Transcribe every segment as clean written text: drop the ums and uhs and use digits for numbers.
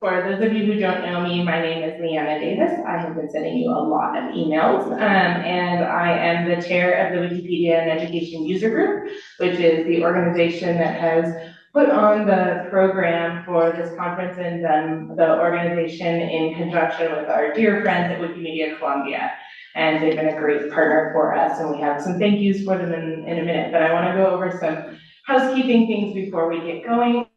For those of you who don't know me, my name is LiAnna Davis. I have been sending you a lot of emails, and I am the chair of the Wikipedia and Education User Group, which is the organization that has put on the program for this conference and done the organization in conjunction with our dear friends at Wikimedia Colombia. And they've been a great partner for us, and we have some thank yous for them in a minute, but I want to go over some housekeeping things before we get going.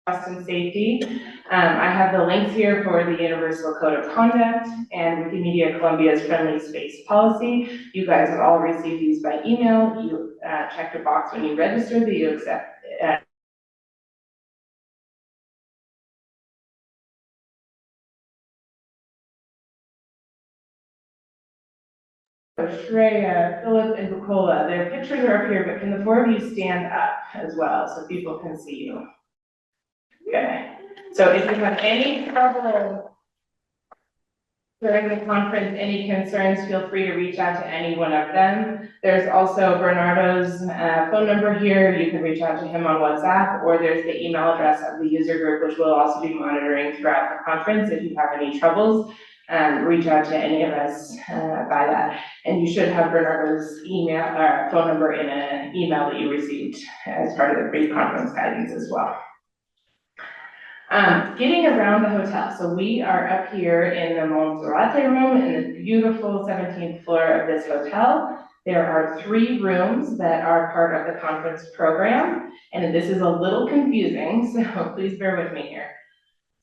Trust and safety. I have the links here for the Universal Code of Conduct and Wikimedia Colombia's Friendly Space Policy. You guys have all received these by email. You checked a box when you registered that you accept. Shreya, Philip, and Bukola, their pictures are up here, but can the four of you stand up as well so people can see you? Okay. So if you have any trouble during the conference, any concerns, feel free to reach out to any one of them. There's also Bernardo's phone number here. You can reach out to him on WhatsApp, or there's the email address of the user group, which we'll also be monitoring throughout the conference. If you have any troubles, reach out to any of us by that. And you should have Bernardo's email or phone number in an email that you received as part of the pre-conference guidance as well. Getting around the hotel. So we are up here in the Monserrate room in the beautiful 17th floor of this hotel. There are 3 rooms that are part of the conference program, and this is a little confusing, so please bear with me here.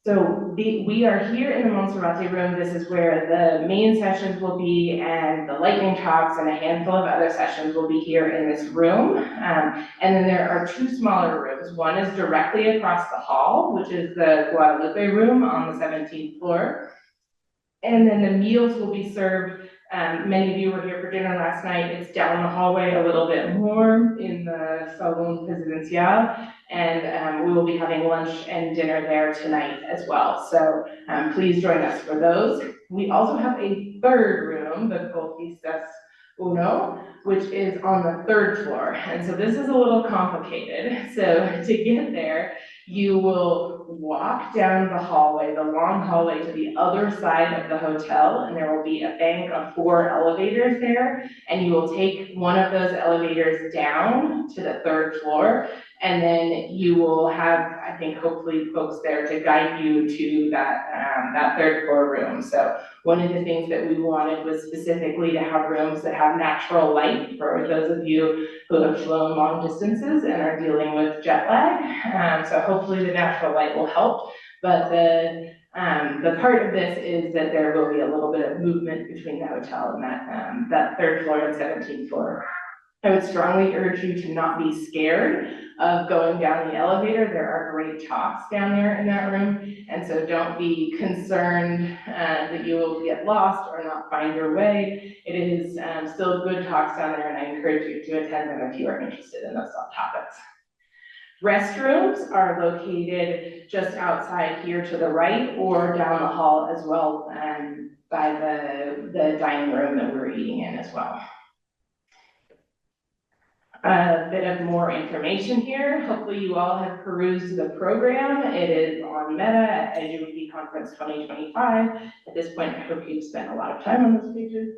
So we are here in the Monserrate room. This is where the main sessions will be, and the lightning talks and a handful of other sessions will be here in this room. And then there are 2 smaller rooms. One is directly across the hall, which is the Guadalupe room on the 17th floor. And then the meals will be served. Many of you were here for dinner last night. It's down the hallway a little bit more in the Salon Presidencial, and we will be having lunch and dinner there tonight as well. So please join us for those. We also have a 3rd room, the Golfistas Uno, which is on the 3rd floor. And so this is a little complicated. So to get there, you will walk down the hallway, the long hallway to the other side of the hotel, and there will be a bank of 4 elevators there, and you will take one of those elevators down to the 3rd floor, and then you will have, I think, hopefully folks there to guide you to that 3rd floor room. So one of the things that we wanted was specifically to have rooms that have natural light for those of you who have flown long distances and are dealing with jet lag. So hopefully the natural light will help, but the part of this is that there will be a little bit of movement between the hotel and that 3rd floor and 17th floor. I would strongly urge you to not be scared of going down the elevator. There are great talks down there in that room, and so don't be concerned that you will get lost or not find your way. It is still good talks down there, and I encourage you to attend them if you are interested in those topics. Restrooms are located just outside here to the right or down the hall as well, by the dining room that we're eating in as well. A bit of more information here. Hopefully you all have perused the program. It is on Meta at EduWiki Conference 2025. At this point, I hope you've spent a lot of time on those pages.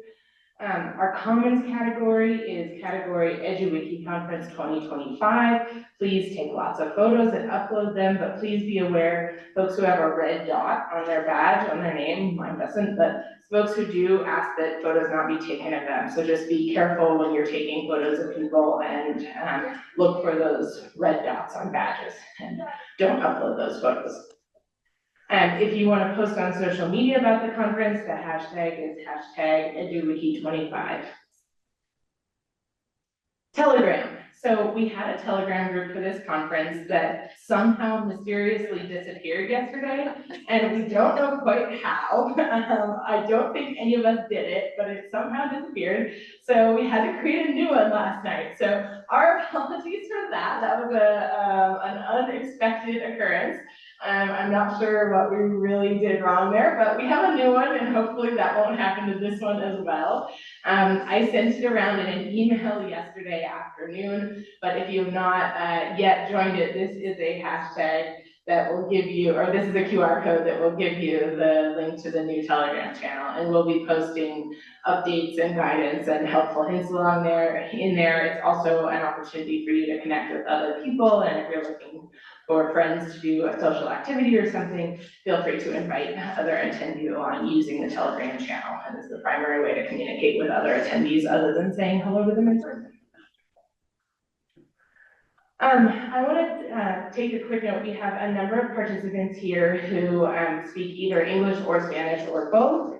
Our Commons category is category EduWiki Conference 2025. Please take lots of photos and upload them, but please be aware, folks who have a red dot on their badge, on their name, mine doesn't, but folks who do ask that photos not be taken of them. So just be careful when you're taking photos of people and look for those red dots on badges and don't upload those photos. If you want to post on social media about the conference, the hashtag is hashtag EduWiki25. Telegram. So we had a Telegram group for this conference that somehow mysteriously disappeared yesterday, and we don't know quite how. I don't think any of us did it, but it somehow disappeared. So we had to create a new one last night. So our apologies for that. That was an unexpected occurrence. I'm not sure what we really did wrong there, but we have a new one, and hopefully that won't happen to this one as well. I sent it around in an email yesterday afternoon, but if you have not yet joined it, this is a hashtag that will give you, or this is a QR code that will give you the link to the new Telegram channel, and we'll be posting updates and guidance and helpful hints along there. In there, it's also an opportunity for you to connect with other people, and if you're looking for friends to do a social activity or something, feel free to invite other attendees along using the Telegram channel. And it's the primary way to communicate with other attendees other than saying hello to them in person. I want to take a quick note. We have a number of participants here who speak either English or Spanish or both.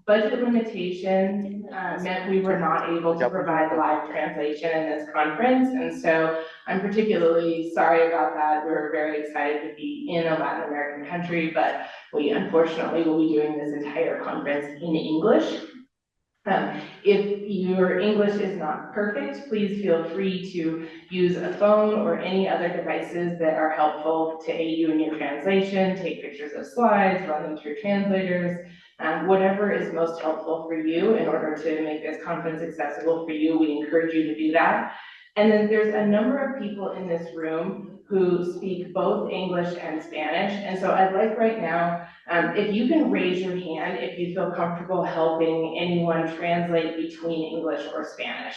Budget limitations meant we were not able to provide live translation in this conference, and so I'm particularly sorry about that. We're very excited to be in a Latin American country, but we unfortunately will be doing this entire conference in English. If your English is not perfect, please feel free to use a phone or any other devices that are helpful to aid you in your translation. Take pictures of slides, run them through translators, whatever is most helpful for you in order to make this conference accessible for you. We encourage you to do that. And then there's a number of people in this room who speak both English and Spanish. And so I'd like right now, if you can raise your hand if you feel comfortable helping anyone translate between English or Spanish.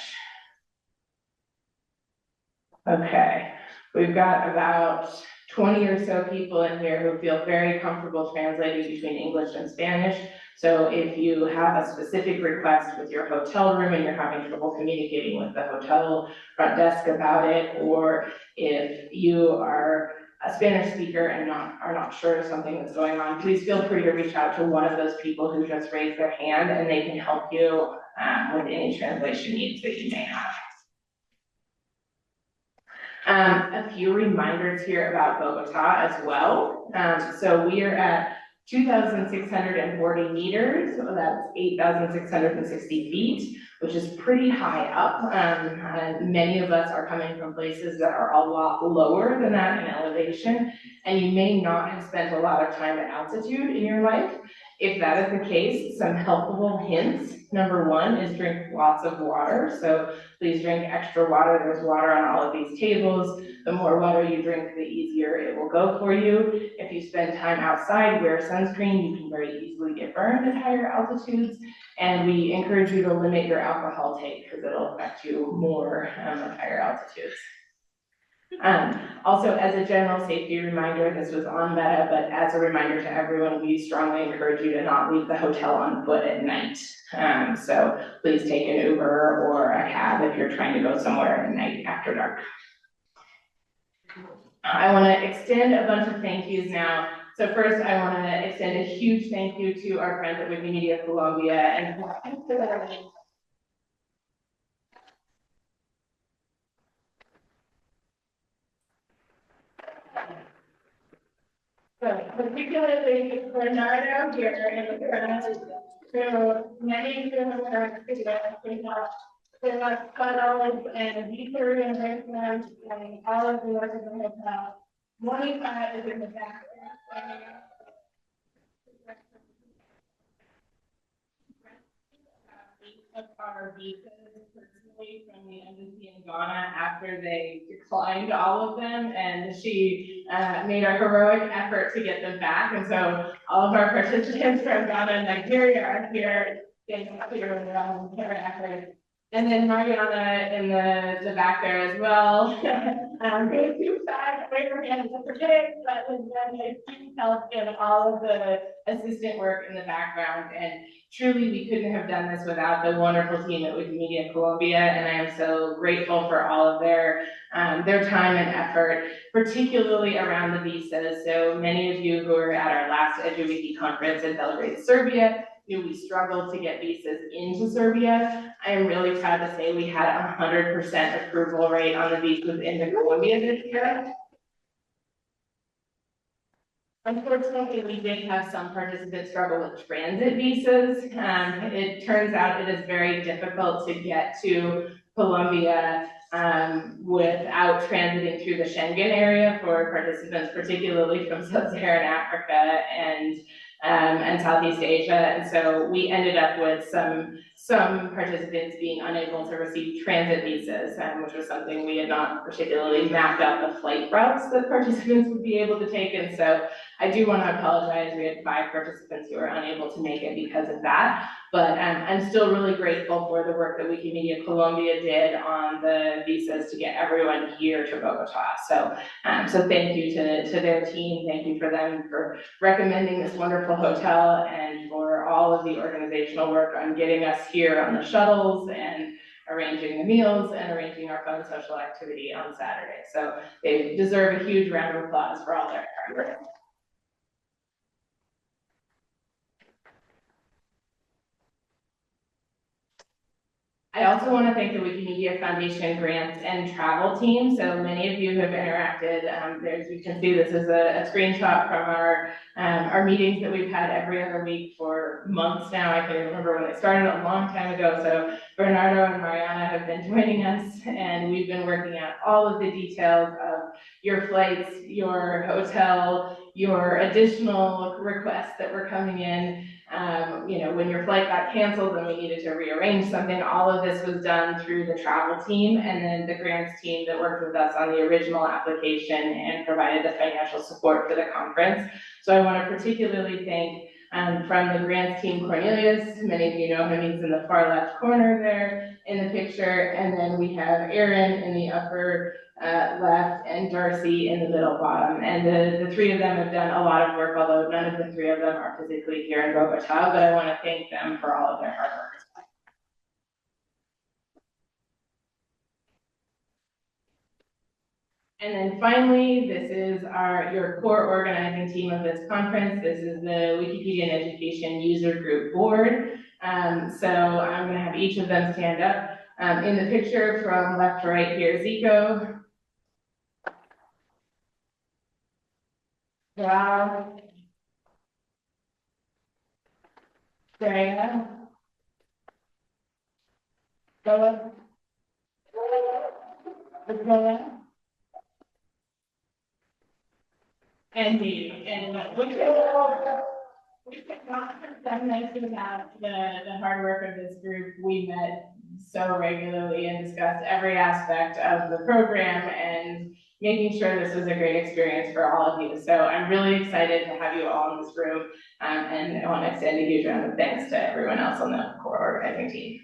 Okay, we've got about 20 or so people in here who feel very comfortable translating between English and Spanish. So if you have a specific request with your hotel room and you're having trouble communicating with the hotel front desk about it, or if you are a Spanish speaker and are not sure of something that's going on, please feel free to reach out to one of those people who just raised their hand, and they can help you with any translation needs that you may have. A few reminders here about Bogota as well. So we are at 2,640 meters, so that's 8,660 feet, which is pretty high up. And many of us are coming from places that are a lot lower than that in elevation, and you may not have spent a lot of time at altitude in your life. If that is the case, some helpful hints. Number one is drink lots of water. So please drink extra water. There's water on all of these tables. The more water you drink, the easier it will go for you. If you spend time outside, wear sunscreen. You can very easily get burned at higher altitudes. And we encourage you to limit your alcohol take because it'll affect you more at higher altitudes. Also, as a general safety reminder, this was on Meta, but as a reminder to everyone, we strongly encourage you to not leave the hotel on foot at night. So please take an Uber or a cab if you're trying to go somewhere at night after dark. I want to extend a bunch of thank yous now. So first, I want to extend a huge thank you to our friends at Wikimedia Colombia and so particularly Bernardo here in the front, who many of them are they love cuddles and deeper investments and all of the work of the hotel. Monica is in the back. Of our visas personally from the embassy in Ghana after they declined all of them, and she made a heroic effort to get them back. And so all of our participants from Ghana and Nigeria are here. Thank you for their efforts. And then Mariana in the back there as well. Really too sad, wait for hands to predict, but then they help in all of the assistant work in the background. And truly, we couldn't have done this without the wonderful team at Wikimedia Colombia, and I am so grateful for all of their time and effort, particularly around the visas. So many of you who were at our last EduWiki conference in Belgrade, Serbia, knew we struggled to get visas into Serbia. I am really proud to say we had a 100% approval rate on the visas into Colombia this year. Unfortunately, we did have some participants struggle with transit visas. It turns out it is very difficult to get to Colombia without transiting through the Schengen area for participants, particularly from Sub-Saharan Africa and and Southeast Asia. And so we ended up with some participants being unable to receive transit visas, which was something we had not particularly mapped out the flight routes that participants would be able to take. And so I do want to apologize. We had 5 participants who were unable to make it because of that. But I'm still really grateful for the work that Wikimedia Colombia did on the visas to get everyone here to Bogota. So thank you to their team. Thank you for them for recommending this wonderful hotel and for all of the organizational work on getting us here on the shuttles and arranging the meals and arranging our fun social activity on Saturday. So they deserve a huge round of applause for all their hard work. I also want to thank the Wikimedia Foundation grants and travel team. So many of you have interacted. As you can see, this is a screenshot from our meetings that we've had every other week for months now. I can remember when it started a long time ago. So Bernardo and LiAnna have been joining us, and we've been working out all of the details of your flights, your hotel, your additional requests that were coming in. When your flight got canceled and we needed to rearrange something, all of this was done through the travel team and then the grants team that worked with us on the original application and provided the financial support for the conference. So I want to particularly thank from the grants team, Cornelius. Many of you know him, he's in the far left corner there in the picture. And then we have Aaron in the upper left and Darcy in the middle bottom. And the 3 of them have done a lot of work, although none of the 3 of them are physically here in Bogota, but I want to thank them for all of their hard work. And then finally, this is your core organizing team of this conference. This is the Wikipedia and Education User Group Board. So I'm going to have each of them stand up. In the picture from left to right here, Ziko. Wow. Sarah. Bella. Bella. And we could not have nice about the hard work of this group. We met so regularly and discussed every aspect of the program and making sure this was a great experience for all of you. So I'm really excited to have you all in this room, and I want to extend a huge round of thanks to everyone else on the core organizing team.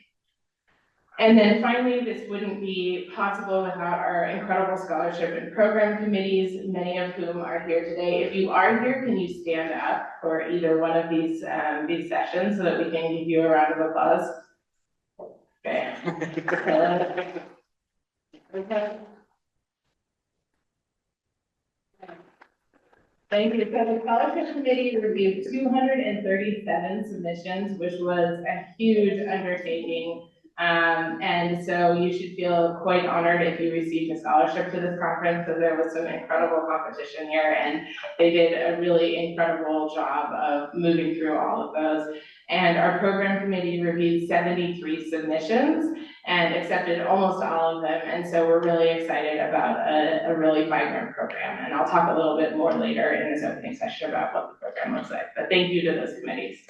And then finally, this wouldn't be possible without our incredible scholarship and program committees, many of whom are here today. If you are here, can you stand up for either one of these sessions so that we can give you a round of applause? Okay. Okay. Thank you. So the scholarship committee reviewed 237 submissions, which was a huge undertaking. And so you should feel quite honored if you received a scholarship to this conference, because there was some incredible competition here, and they did a really incredible job of moving through all of those. And our program committee reviewed 73 submissions and accepted almost all of them. And so we're really excited about a really vibrant program. And I'll talk a little bit more later in this opening session about what the program looks like. But thank you to those committees.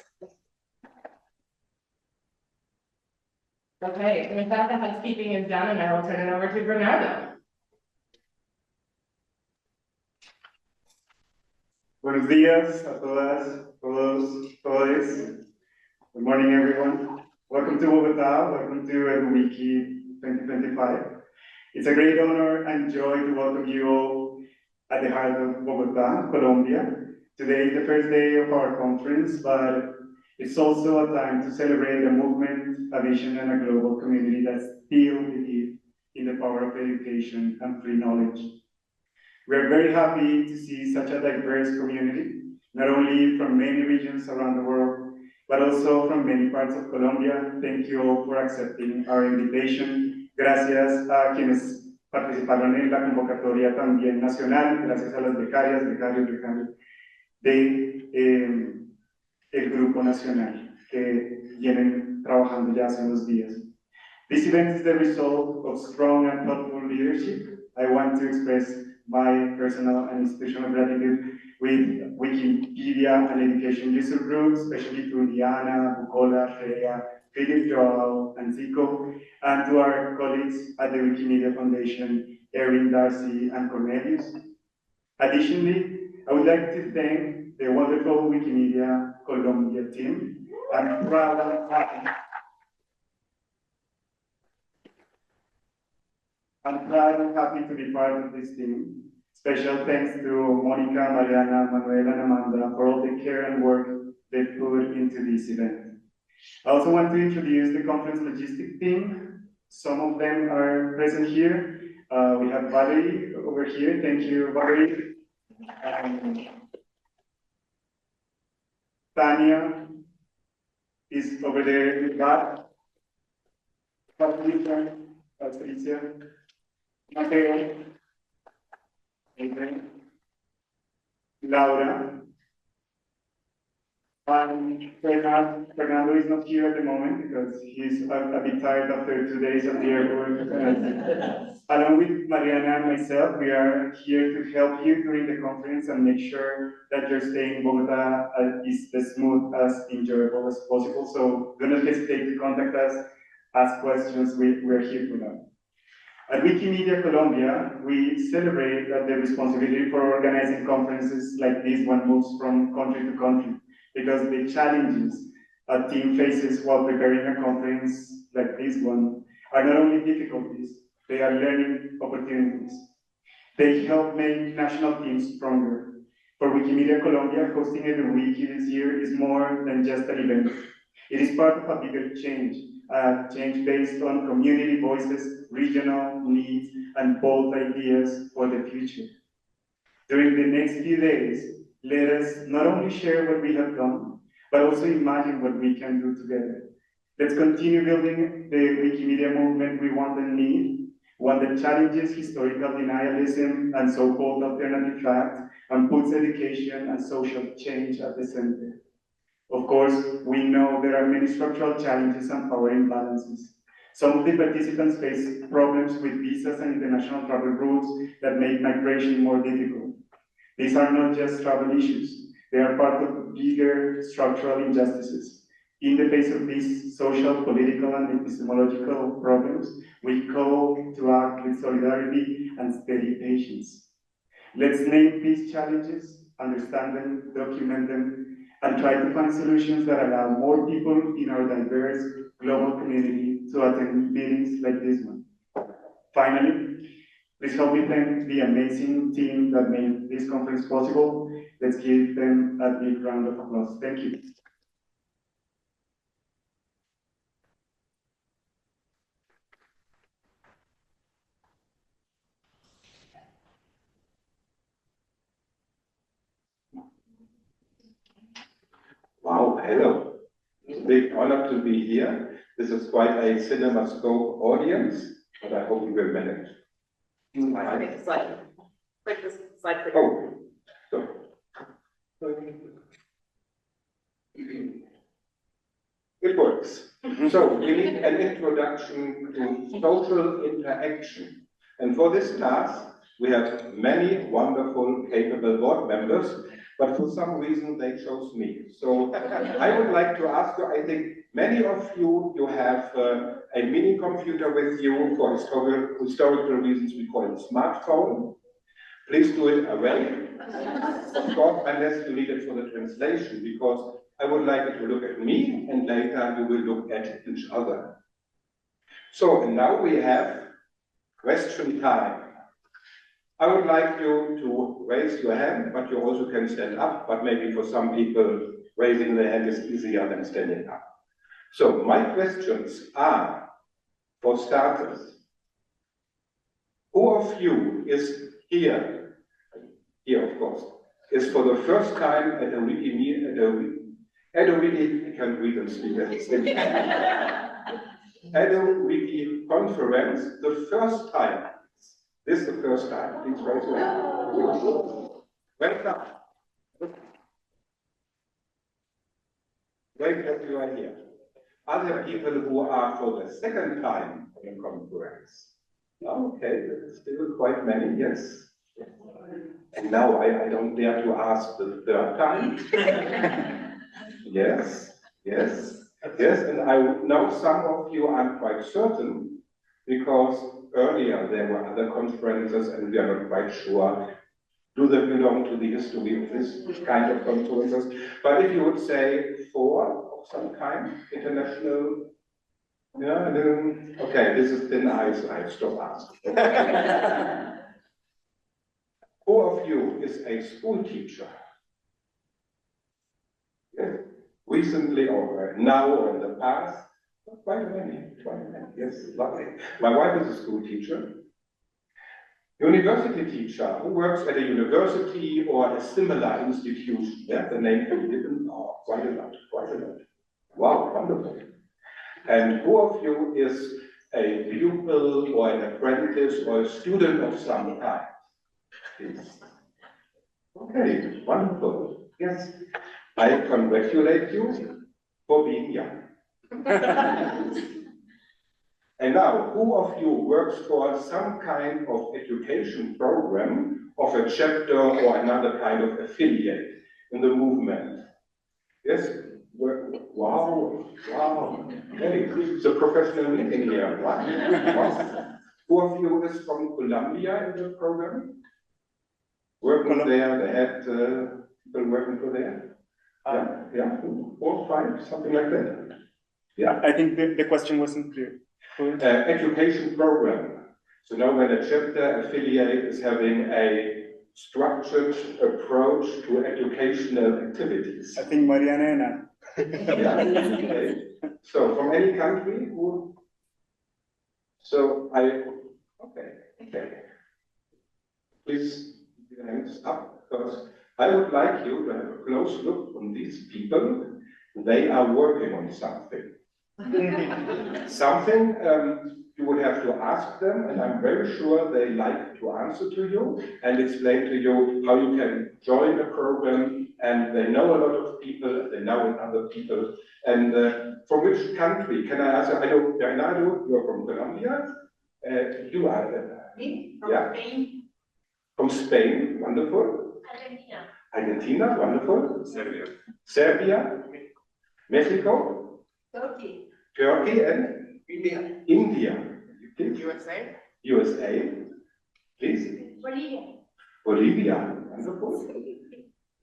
Okay, and with that, the housekeeping is done, and I will turn it over to Bernardo. Buenos días a todas, todos, todes. Good morning, everyone. Welcome to Bogota. Welcome to EduWiki 2025. It's a great honor and joy to welcome you all at the heart of Bogota, Colombia. Today is the first day of our conference, but it's also a time to celebrate a movement, a vision, and a global community that still believes in the power of education and free knowledge. We are very happy to see such a diverse community, not only from many regions around the world, but also from many parts of Colombia. Thank you all for accepting our invitation. Gracias a quienes participaron en la convocatoria también nacional, gracias a las becarias, becarios de el Grupo Nacional, que vienen trabajando ya hace unos días. This event is the result of strong and thoughtful leadership. I want to express my personal and institutional gratitude with Wikipedia and education user groups, especially to LiAnna, Bukola, Freya, Philip, Joel, and Ziko, and to our colleagues at the Wikimedia Foundation, Erin, Darcy, and Cornelius. Additionally, I would like to thank the wonderful Wikimedia Colombia team. I'm proud and happy. I'm proud and happy to be part of this team. Special thanks to Monica, Mariana, Manuela, and Amanda for all the care and work they put into this event. I also want to introduce the conference logistic team. Some of them are present here. We have Valerie over here. Thank you, Valerie. Tanya is over there in the back. Patricia, Mateo, Adrian, Laura, and Bernardo is not here at the moment because he's a bit tired after 2 days at the airport. Along with Mariana and myself, we are here to help you during the conference and make sure that your stay in Bogota is as smooth, as enjoyable as possible. So do not hesitate to contact us, ask questions, we're here for that. At Wikimedia Colombia, we celebrate that the responsibility for organizing conferences like this one moves from country to country, because the challenges a team faces while preparing a conference like this one are not only difficulties, they are learning opportunities. They help make national teams stronger. For Wikimedia Colombia, hosting EduWiki this year is more than just an event. It is part of a bigger change, a change based on community voices, regional needs, and bold ideas for the future. During the next few days, let us not only share what we have done, but also imagine what we can do together. Let's continue building the Wikimedia movement we want and need, one that challenges historical denialism and so-called alternative facts, and puts education and social change at the center. Of course, we know there are many structural challenges and power imbalances. Some of the participants face problems with visas and international travel routes that make migration more difficult. These are not just travel issues, they are part of bigger structural injustices. In the face of these social, political, and epistemological problems, we call to act with solidarity and steady patience. Let's name these challenges, understand them, document them, and try to find solutions that allow more people in our diverse global community to attend meetings like this one. Finally, please help me thank the amazing team that made this conference possible. Let's give them a big round of applause. Thank you. Wow, hello. It's a big honor to be here. This is quite a CinemaScope audience, but I hope we will manage. Slide. Click this slide. Click. Oh, sorry. It works. So we need an introduction to social interaction. And for this task, we have many wonderful, capable board members, but for some reason they chose me. So I would like to ask you, I think many of you have a mini computer with you. For historical reasons, we call it smartphone. Please do it away. Of course, unless you need it for the translation, because I would like you to look at me, and later you will look at each other. So, and now we have question time. I would like you to raise your hand, but you also can stand up, but maybe for some people, raising the hand is easier than standing up. So, my questions are, for starters, who of you is here of course, is for the first time at a Wikimedia, at a Wiki, I can't read and speak at the same time. At a Wiki conference, the first time. This is the first time. Please raise your hand. Welcome. Great that you are here. Are there people who are for the second time in a conference? Okay, there is still quite many, yes. And now I don't dare to ask the third time. Yes, yes, yes, and I know some of you, I'm quite certain, because earlier there were other conferences and we are not quite sure, do they belong to the history of this kind of conferences? But if you would say 4 of some kind, international, yeah, then, okay, this is thin ice, I stop asking. Who of you is a school teacher? Yes. Recently or now or in the past? Quite many, yes, lovely. My wife is a school teacher. University teacher who works at a university or a similar institution. Yeah, the name can be given. Oh, quite a lot, quite a lot. Wow, wonderful. And who of you is a pupil or an apprentice or a student of some kind? Please. Okay, wonderful. Yes, I congratulate you for being young. And now, who of you works for some kind of education program of a chapter or another kind of affiliate in the movement? Yes? Wow, wow. Hey, it's a professional meeting here. Wow. Wow. Who of you is from Colombia in the program? Working there, they had people working for there? Yeah, 4, 5, something like that. Yeah. I think the question wasn't clear. Education program. So now when a chapter affiliate is having a structured approach to educational activities. I think Mariana and Yeah. Okay. So from any country who? So okay. Please put your hands up, because I would like you to have a close look on these people. They are working on something. Something you would have to ask them, and I'm very sure they like to answer to you and explain to you how you can join a program, and they know a lot of people, they know other people. And from which country? Can I ask you? I know, Bernardo, you're from Colombia. You are? Me? From Spain. From Spain, wonderful. Argentina. Argentina, wonderful. Serbia. Mexico. Turkey and India. Please. USA. Please. Bolivia. Wonderful.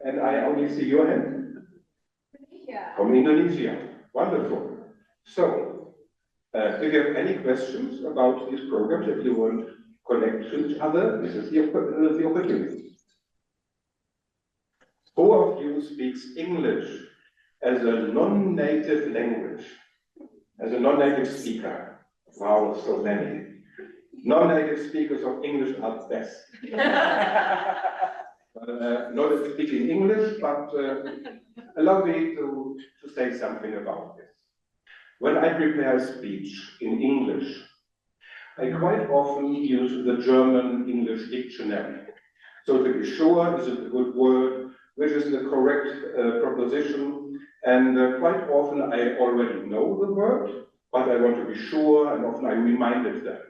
And I only see your hand. From Indonesia. Wonderful. So, if you have any questions about these programs, if you want to connect to each other, this is the opportunity. Who of you speaks English as a non-native language? As a non-native speaker? Wow, so many. Non-native speakers of English are best. Not speaking English, but allow me to say something about this. When I prepare a speech in English, I quite often use the German-English dictionary. So to be sure, is it a good word, which is the correct proposition, and quite often I already know the word, but I want to be sure, and often I reminded them.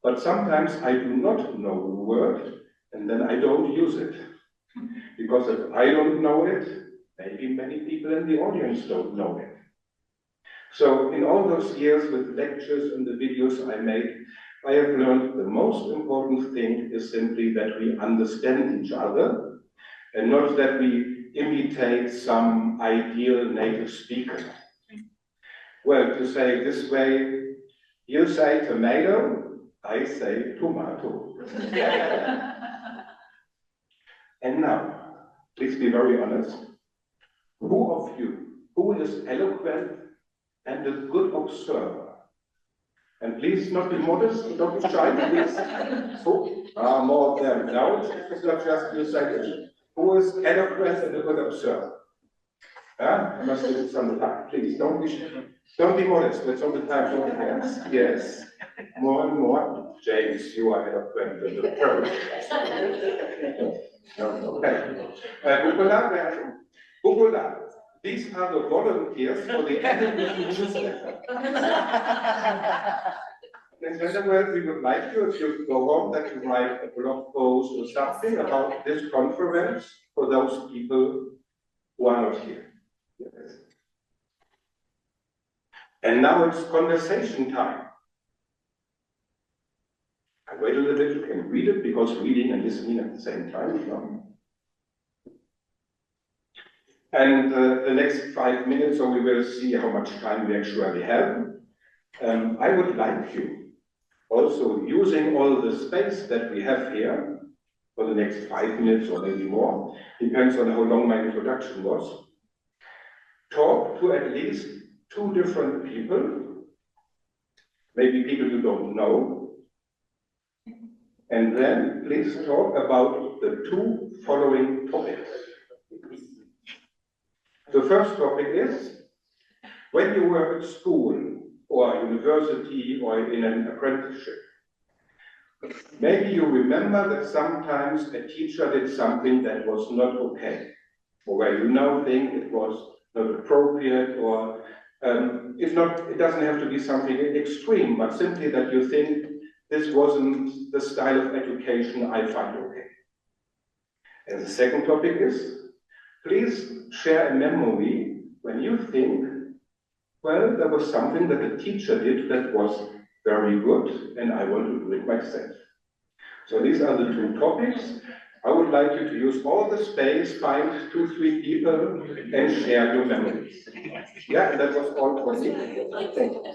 But sometimes I do not know the word, and then I don't use it. Because if I don't know it, maybe many people in the audience don't know it. So in all those years with lectures and the videos I make, I have learned the most important thing is simply that we understand each other, and not that we imitate some ideal native speaker. Well, to say it this way, you say tomato, I say tomato. And now, please be very honest. Who of you, who is eloquent and a good observer? And please, not be modest, don't be shy, please. Who? More of them. No, it's not just you say it. Who is eloquent and a good observer? I must give it some time. Please, don't be modest. That's all the time for hands. Yes. More and more. James, you are eloquent and a pro. Okay. Bukula, these are the volunteers for the EduWiki newsletter. In other words, we would like you, if you go on, that you write a blog post or something about this conference for those people who are not here. Yes. And now it's conversation time. I wait a little bit, you can read it, because reading and listening at the same time. No? And the next 5 minutes, so we will see how much time we actually have. I would like you, also using all the space that we have here, for the next 5 minutes or maybe more, depends on how long my introduction was, talk to at least 2 different people, maybe people you don't know, and then please talk about the 2 following topics. The first topic is, when you were at school or university or in an apprenticeship, maybe you remember that sometimes a teacher did something that was not okay, or where you now think it was not appropriate, or if not, it doesn't have to be something extreme, but simply that you think this wasn't the style of education I find okay. And the second topic is, please share a memory when you think, well, there was something that a teacher did that was very good, and I want to do it myself. So these are the 2 topics. I would like you to use all the space, find 2, 3 people, and share your memories. Yeah, and that was all for me. Thank you.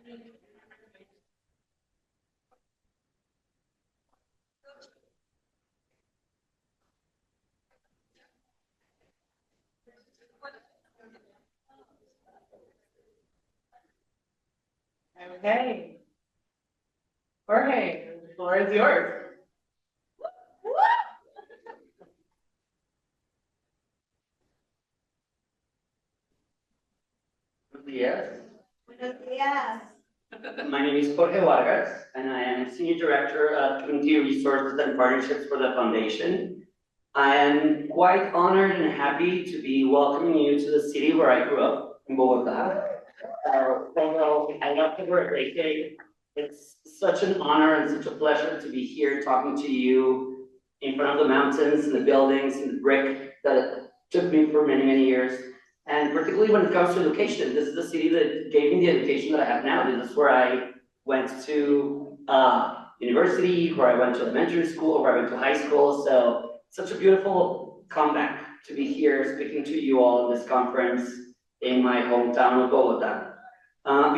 Okay. Jorge, the floor is yours. Yes. Yes. My name is Jorge Vargas, and I am Senior Director of Community Resources and Partnerships for the Foundation. I am quite honored and happy to be welcoming you to the city where I grew up, in Bogota. Although I left over a decade, it's such an honor and such a pleasure to be here talking to you in front of the mountains and the buildings and the brick that it took me for many, many years. And particularly when it comes to education, this is the city that gave me the education that I have now. This is where I went to university, where I went to elementary school, where I went to high school. So such a beautiful comeback to be here speaking to you all in this conference in my hometown of Bogota.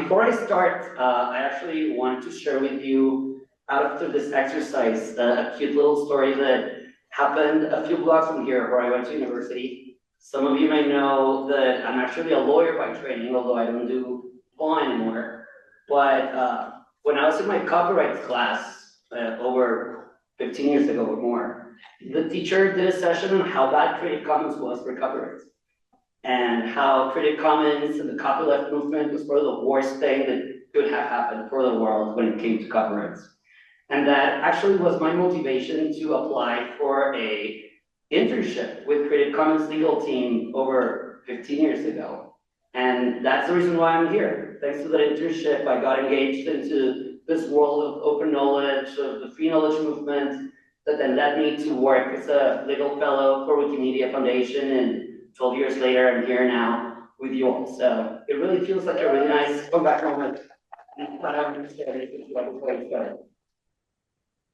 Before I start, I actually wanted to share with you, after this exercise, a cute little story that happened a few blocks from here where I went to university. Some of you may know that I'm actually a lawyer by training, although I don't do law anymore. But when I was in my copyright class over 15 years ago or more, the teacher did a session on how bad Creative Commons was for copyrights, and how Creative Commons and the copyleft movement was probably the worst thing that could have happened for the world when it came to copyrights. And that actually was my motivation to apply for a internship with Creative Commons legal team over 15 years ago. And that's the reason why I'm here. Thanks to that internship, I got engaged into this world of open knowledge, of the free knowledge movement, that then led me to work as a legal fellow for Wikimedia Foundation, and 12 years later, I'm here now with you all. So it really feels like a really nice comeback moment.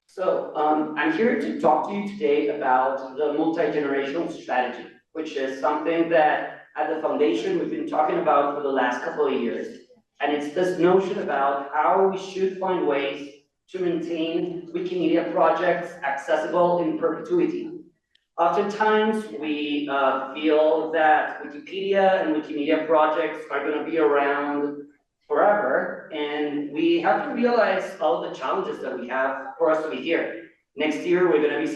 So I'm here to talk to you today about the multi-generational strategy, which is something that at the foundation we've been talking about for the last couple of years. And it's this notion about how we should find ways to maintain Wikimedia projects accessible in perpetuity. Oftentimes we feel that Wikipedia and Wikimedia projects are going to be around forever, and we have to realize all the challenges that we have for us to be here. Next year, we're going to be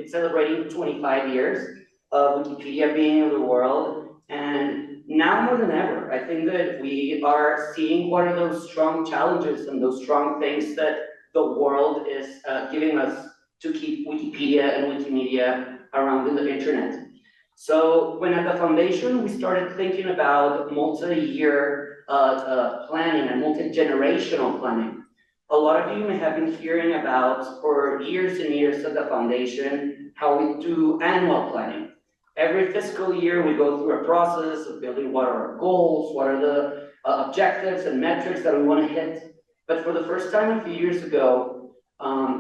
celebrating 25 years of Wikipedia being in the world, and now more than ever, I think that we are seeing what are those strong challenges and those strong things that the world is giving us to keep Wikipedia and Wikimedia around in the internet. So when at the foundation, we started thinking about multi-year planning and multi-generational planning. A lot of you may have been hearing about for years and years at the foundation how we do annual planning. Every fiscal year we go through a process of building what are our goals, what are the objectives and metrics that we want to hit. But for the first time a few years ago,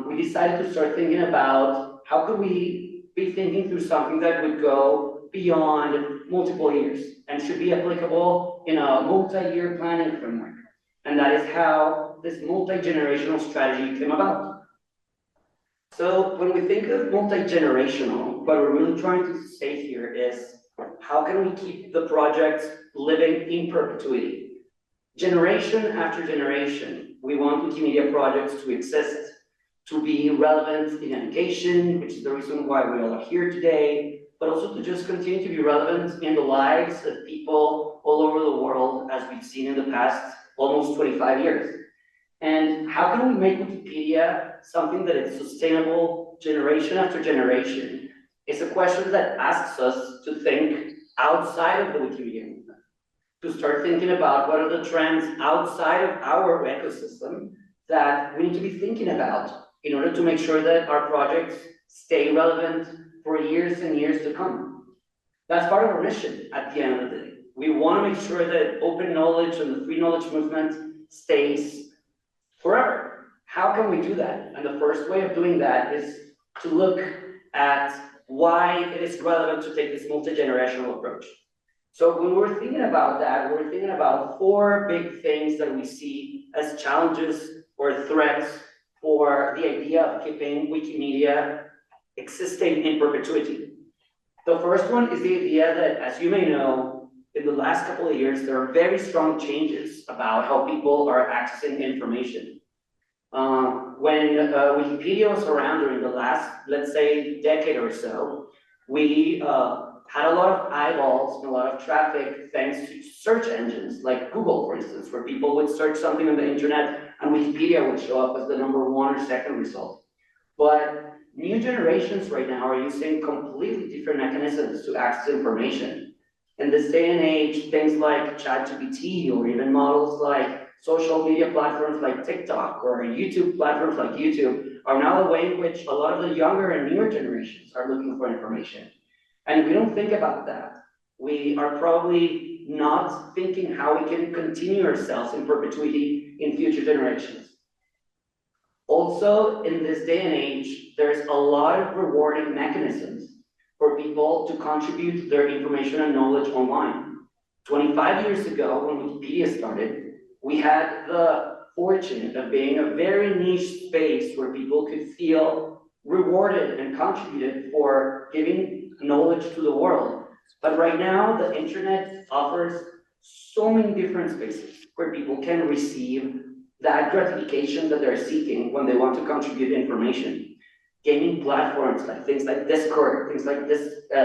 we decided to start thinking about how could we be thinking through something that would go beyond multiple years and should be applicable in a multi-year planning framework. And that is how this multi-generational strategy came about. So when we think of multi-generational, what we're really trying to say here is how can we keep the projects living in perpetuity? Generation after generation, we want Wikimedia projects to exist, to be relevant in education, which is the reason why we all are here today, but also to just continue to be relevant in the lives of people all over the world, as we've seen in the past almost 25 years. And how can we make Wikipedia something that is sustainable generation after generation? It's a question that asks us to think outside of the Wikimedia movement, to start thinking about what are the trends outside of our ecosystem that we need to be thinking about in order to make sure that our projects stay relevant for years and years to come. That's part of our mission at the end of the day. We want to make sure that open knowledge and the free knowledge movement stays forever. How can we do that? And the first way of doing that is to look at why it is relevant to take this multi-generational approach. So when we're thinking about that, we're thinking about four big things that we see as challenges or threats for the idea of keeping Wikimedia existing in perpetuity. The first one is the idea that, as you may know, in the last couple of years, there are very strong changes about how people are accessing information. When Wikipedia was around during the last, let's say, decade or so, we had a lot of eyeballs and a lot of traffic thanks to search engines like Google, for instance, where people would search something on the internet and Wikipedia would show up as the number one or second result. But new generations right now are using completely different mechanisms to access information. In this day and age, things like ChatGPT or even models like social media platforms like TikTok or YouTube platforms like YouTube are now the way in which a lot of the younger and newer generations are looking for information. And if we don't think about that, we are probably not thinking how we can continue ourselves in perpetuity in future generations. Also, in this day and age, there's a lot of rewarding mechanisms for people to contribute their information and knowledge online. 25 years ago, when Wikipedia started, we had the fortune of being a very niche space where people could feel rewarded and contributed for giving knowledge to the world. But right now, the internet offers so many different spaces where people can receive that gratification that they're seeking when they want to contribute information. Gaming platforms, like things like Discord, things like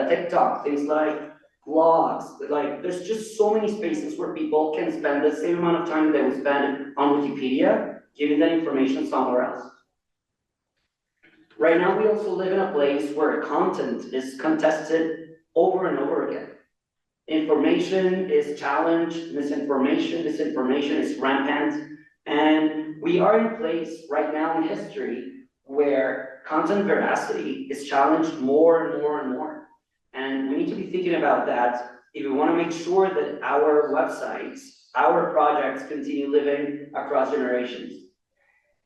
TikTok, things like blogs, like there's just so many spaces where people can spend the same amount of time they would spend on Wikipedia, giving that information somewhere else. Right now, we also live in a place where content is contested over and over again. Information is challenged, misinformation, disinformation is rampant, and we are in a place right now in history where content veracity is challenged more and more and more. And we need to be thinking about that if we want to make sure that our websites, our projects continue living across generations.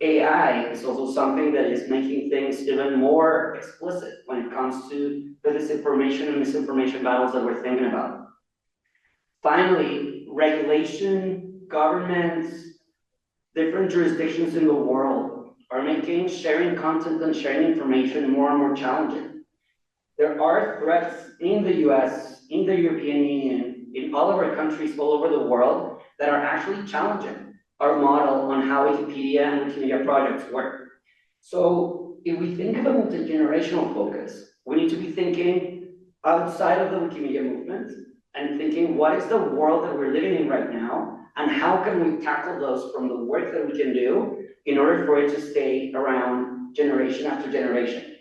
AI is also something that is making things even more explicit when it comes to the disinformation and misinformation battles that we're thinking about. Finally, regulation, governments, different jurisdictions in the world are making sharing content and sharing information more and more challenging. There are threats in the US, in the European Union, in all of our countries all over the world that are actually challenging our model on how Wikipedia and Wikimedia projects work. So if we think of a multi-generational focus, we need to be thinking outside of the Wikimedia movement and thinking what is the world that we're living in right now and how can we tackle those from the work that we can do in order for it to stay around generation after generation.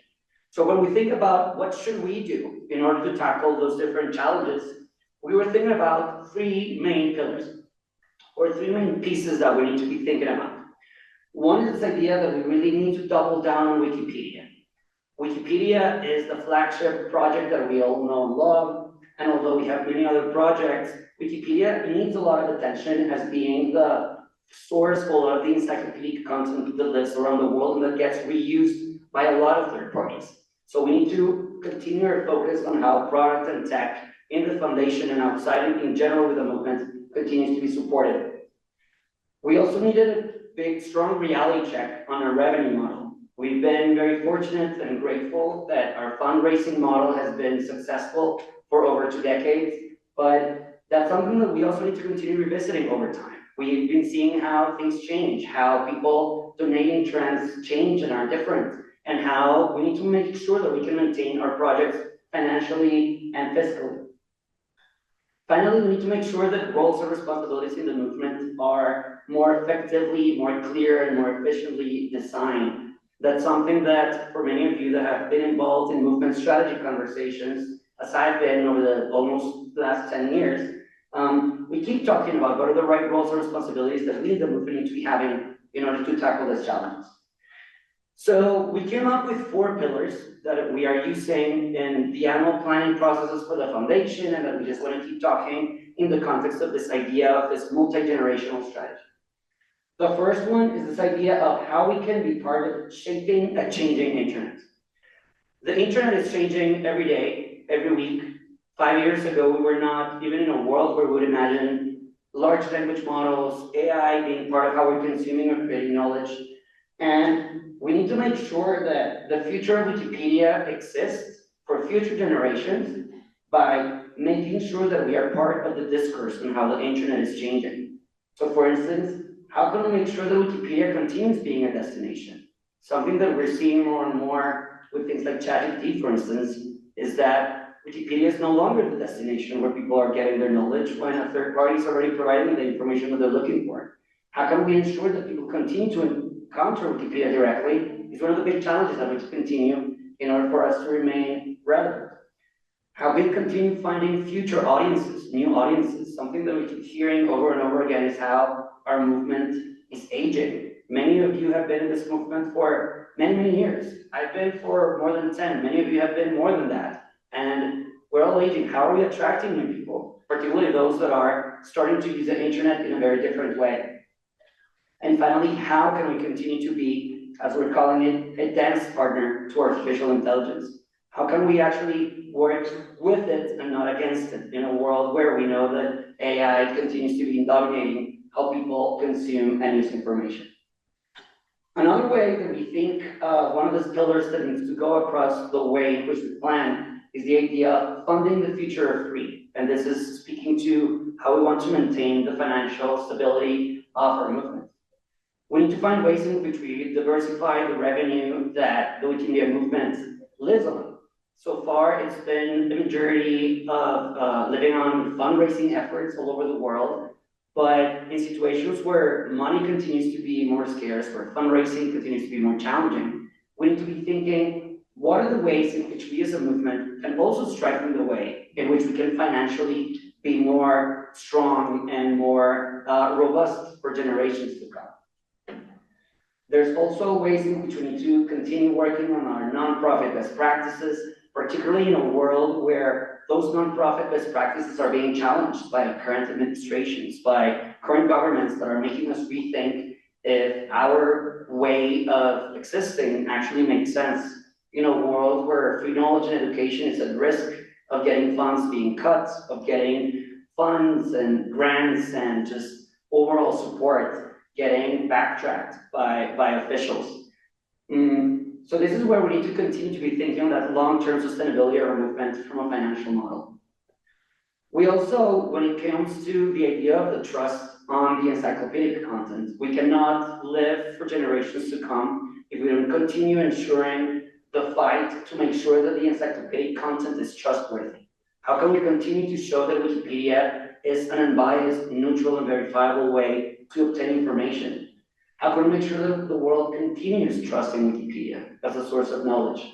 So when we think about what should we do in order to tackle those different challenges, we were thinking about three main pillars, or three main pieces that we need to be thinking about. One is this idea that we really need to double down on Wikipedia. Wikipedia is the flagship project that we all know and love, and although we have many other projects, Wikipedia needs a lot of attention as being the source for a lot of the encyclopedic content that lives around the world and that gets reused by a lot of third parties. So we need to continue our focus on how product and tech in the foundation and outside in general with the movement continues to be supported. We also needed a big, strong reality check on our revenue model. We've been very fortunate and grateful that our fundraising model has been successful for over 2 decades, but that's something that we also need to continue revisiting over time. We've been seeing how things change, how people donating trends change and are different, and how we need to make sure that we can maintain our projects financially and fiscally. Finally, we need to make sure that roles and responsibilities in the movement are more effectively, more clear, and more efficiently designed. That's something that, for many of you that have been involved in movement strategy conversations, as I've been over the almost last 10 years, we keep talking about what are the right roles and responsibilities that we in the movement need to be having in order to tackle these challenges. So we came up with 4 pillars that we are using in the annual planning processes for the foundation and that we just want to keep talking in the context of this idea of this multi-generational strategy. The first one is this idea of how we can be part of shaping a changing internet. The internet is changing every day, every week, 5 years ago, we were not even in a world where we would imagine large language models, AI being part of how we're consuming or creating knowledge. And we need to make sure that the future of Wikipedia exists for future generations by making sure that we are part of the discourse on how the internet is changing. So for instance, how can we make sure that Wikipedia continues being a destination? Something that we're seeing more and more with things like ChatGPT, for instance, is that Wikipedia is no longer the destination where people are getting their knowledge when a third party is already providing the information that they're looking for. How can we ensure that people continue to encounter Wikipedia directly is one of the big challenges that we have to continue in order for us to remain relevant. How we continue finding future audiences, new audiences. Something that we keep hearing over and over again is how our movement is aging. Many of you have been in this movement for many, many years. I've been for more than 10. Many of you have been more than that. And we're all aging. How are we attracting new people, particularly those that are starting to use the internet in a very different way? And finally, how can we continue to be, as we're calling it, a dance partner to artificial intelligence? How can we actually work with it and not against it in a world where we know that AI continues to be dominating how people consume and use information? Another way that we think one of the pillars that needs to go across the way in which we plan is the idea of funding the future of free. And this is speaking to how we want to maintain the financial stability of our movement. We need to find ways in which we diversify the revenue that the Wikimedia movement lives on. So far, it's been the majority of living on fundraising efforts all over the world, but in situations where money continues to be more scarce, where fundraising continues to be more challenging, we need to be thinking, what are the ways in which we as a movement can also strengthen the way in which we can financially be more strong and more robust for generations to come? There's also ways in which we need to continue working on our nonprofit best practices, particularly in a world where those nonprofit best practices are being challenged by current administrations, by current governments that are making us rethink if our way of existing actually makes sense in a world where free knowledge and education is at risk of getting funds being cut, of getting funds and grants and just overall support getting backtracked by officials. So this is where we need to continue to be thinking that long-term sustainability of our movement from a financial model. We also, when it comes to the idea of the trust on the encyclopedic content, we cannot live for generations to come if we don't continue ensuring the fight to make sure that the encyclopedic content is trustworthy. How can we continue to show that Wikipedia is an unbiased, neutral, and verifiable way to obtain information? How can we make sure that the world continues trusting Wikipedia as a source of knowledge?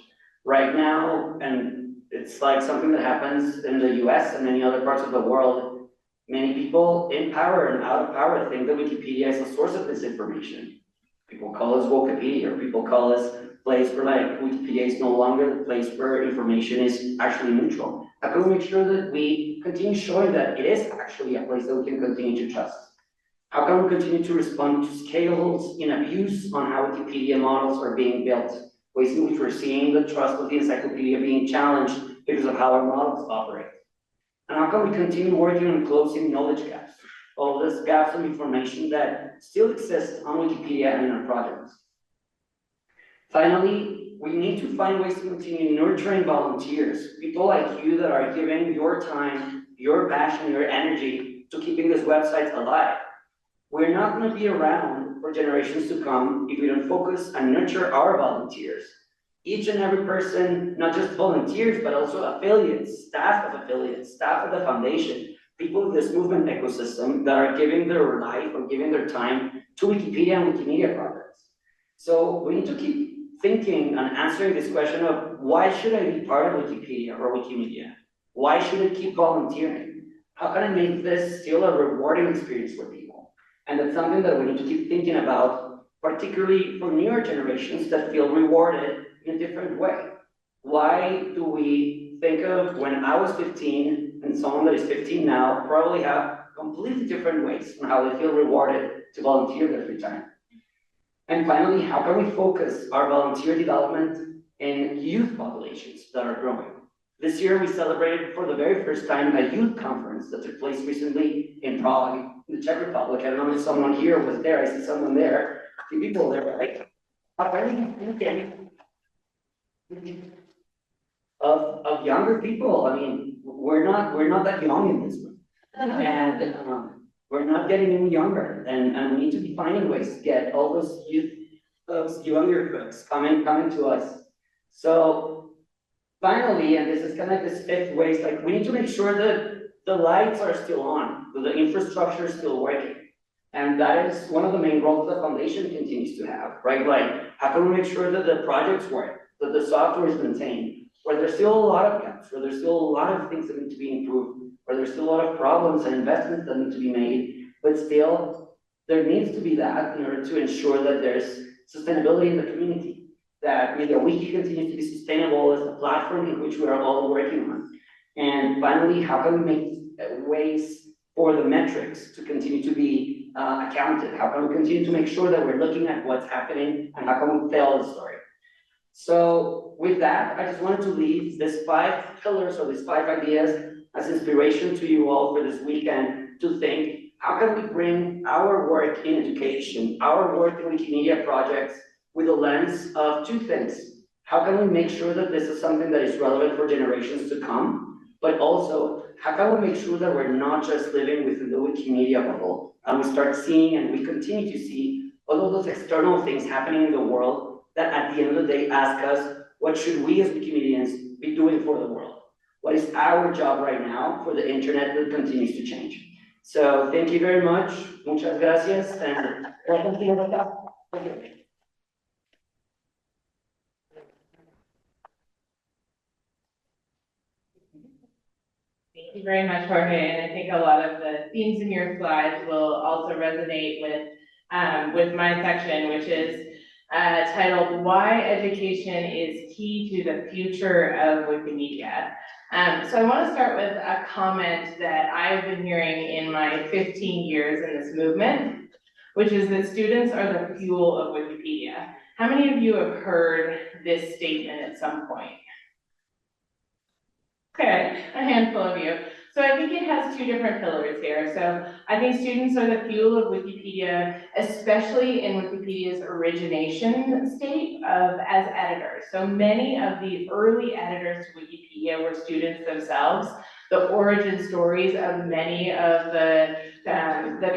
Right now, and it's like something that happens in the US and many other parts of the world, many people in power and out of power think that Wikipedia is a source of misinformation. People call us Wikipedia, or people call us a place where like Wikipedia is no longer the place where information is actually neutral. How can we make sure that we continue showing that it is actually a place that we can continue to trust? How can we continue to respond to scales in abuse on how Wikipedia models are being built? Ways in which we're seeing the trust of the encyclopedia being challenged because of how our models operate. And how can we continue working on closing knowledge gaps? All these gaps of information that still exist on Wikipedia and in our projects. Finally, we need to find ways to continue nurturing volunteers, people like you that are giving your time, your passion, your energy to keeping these websites alive. We're not going to be around for generations to come if we don't focus and nurture our volunteers. Each and every person, not just volunteers, but also affiliates, staff of the foundation, people of this movement ecosystem that are giving their life or giving their time to Wikipedia and Wikimedia projects. So we need to keep thinking and answering this question of why should I be part of Wikipedia or Wikimedia? Why should I keep volunteering? How can I make this still a rewarding experience for people? And that's something that we need to keep thinking about, particularly for newer generations that feel rewarded in a different way. Why do we think of when I was 15 and someone that is 15 now probably have completely different ways on how they feel rewarded to volunteer their free time? And finally, how can we focus our volunteer development in youth populations that are growing? This year, we celebrated for the very first time a youth conference that took place recently in Prague, in the Czech Republic. I don't know if someone here was there. I see someone there, a few people there, right? Of younger people. I mean, we're not that young in this room. And we're not getting any younger, and we need to be finding ways to get all those youth, those younger folks coming to us. So finally, and this is kind of like this fifth way, is like we need to make sure that the lights are still on, that the infrastructure is still working. And that is one of the main roles the foundation continues to have, right? Like, how can we make sure that the projects work, that the software is maintained, where there's still a lot of gaps, where there's still a lot of things that need to be improved, where there's still a lot of problems and investments that need to be made, but still, there needs to be that in order to ensure that there's sustainability in the community, that LiAnna continues to be sustainable as the platform in which we are all working on. And finally, how can we make ways for the metrics to continue to be accounted? How can we continue to make sure that we're looking at what's happening, and how can we tell the story? So with that, I just wanted to leave these 5 pillars or these 5 ideas as inspiration to you all for this weekend to think, how can we bring our work in education, our work in Wikimedia projects with a lens of 2 things. How can we make sure that this is something that is relevant for generations to come, but also, how can we make sure that we're not just living within the Wikimedia bubble, and we start seeing and we continue to see all of those external things happening in the world that at the end of the day ask us, what should we as Wikimedians be doing for the world? What is our job right now for the internet that continues to change? So thank you very much. Muchas gracias. And welcome to EduWiki. Thank you. Thank you very much, Jorge. And I think a lot of the themes in your slides will also resonate with my section, which is titled "Why Education is Key to the Future of Wikimedia." So I want to start with a comment that I've been hearing in my 15 years in this movement, which is that students are the fuel of Wikipedia. How many of you have heard this statement at some point? Okay, a handful of you. So I think it has 2 different pillars here. So I think students are the fuel of Wikipedia, especially in Wikipedia's origination state as editors. So many of the early editors to Wikipedia were students themselves. The origin stories of many of the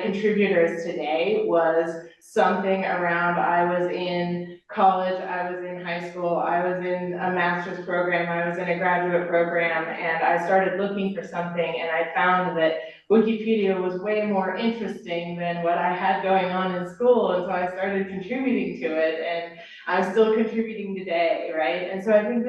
contributors today was something around, I was in college, I was in high school, I was in a master's program, I was in a graduate program, and I started looking for something, and I found that Wikipedia was way more interesting than what I had going on in school, and so I started contributing to it, and I'm still contributing today, right? And so I think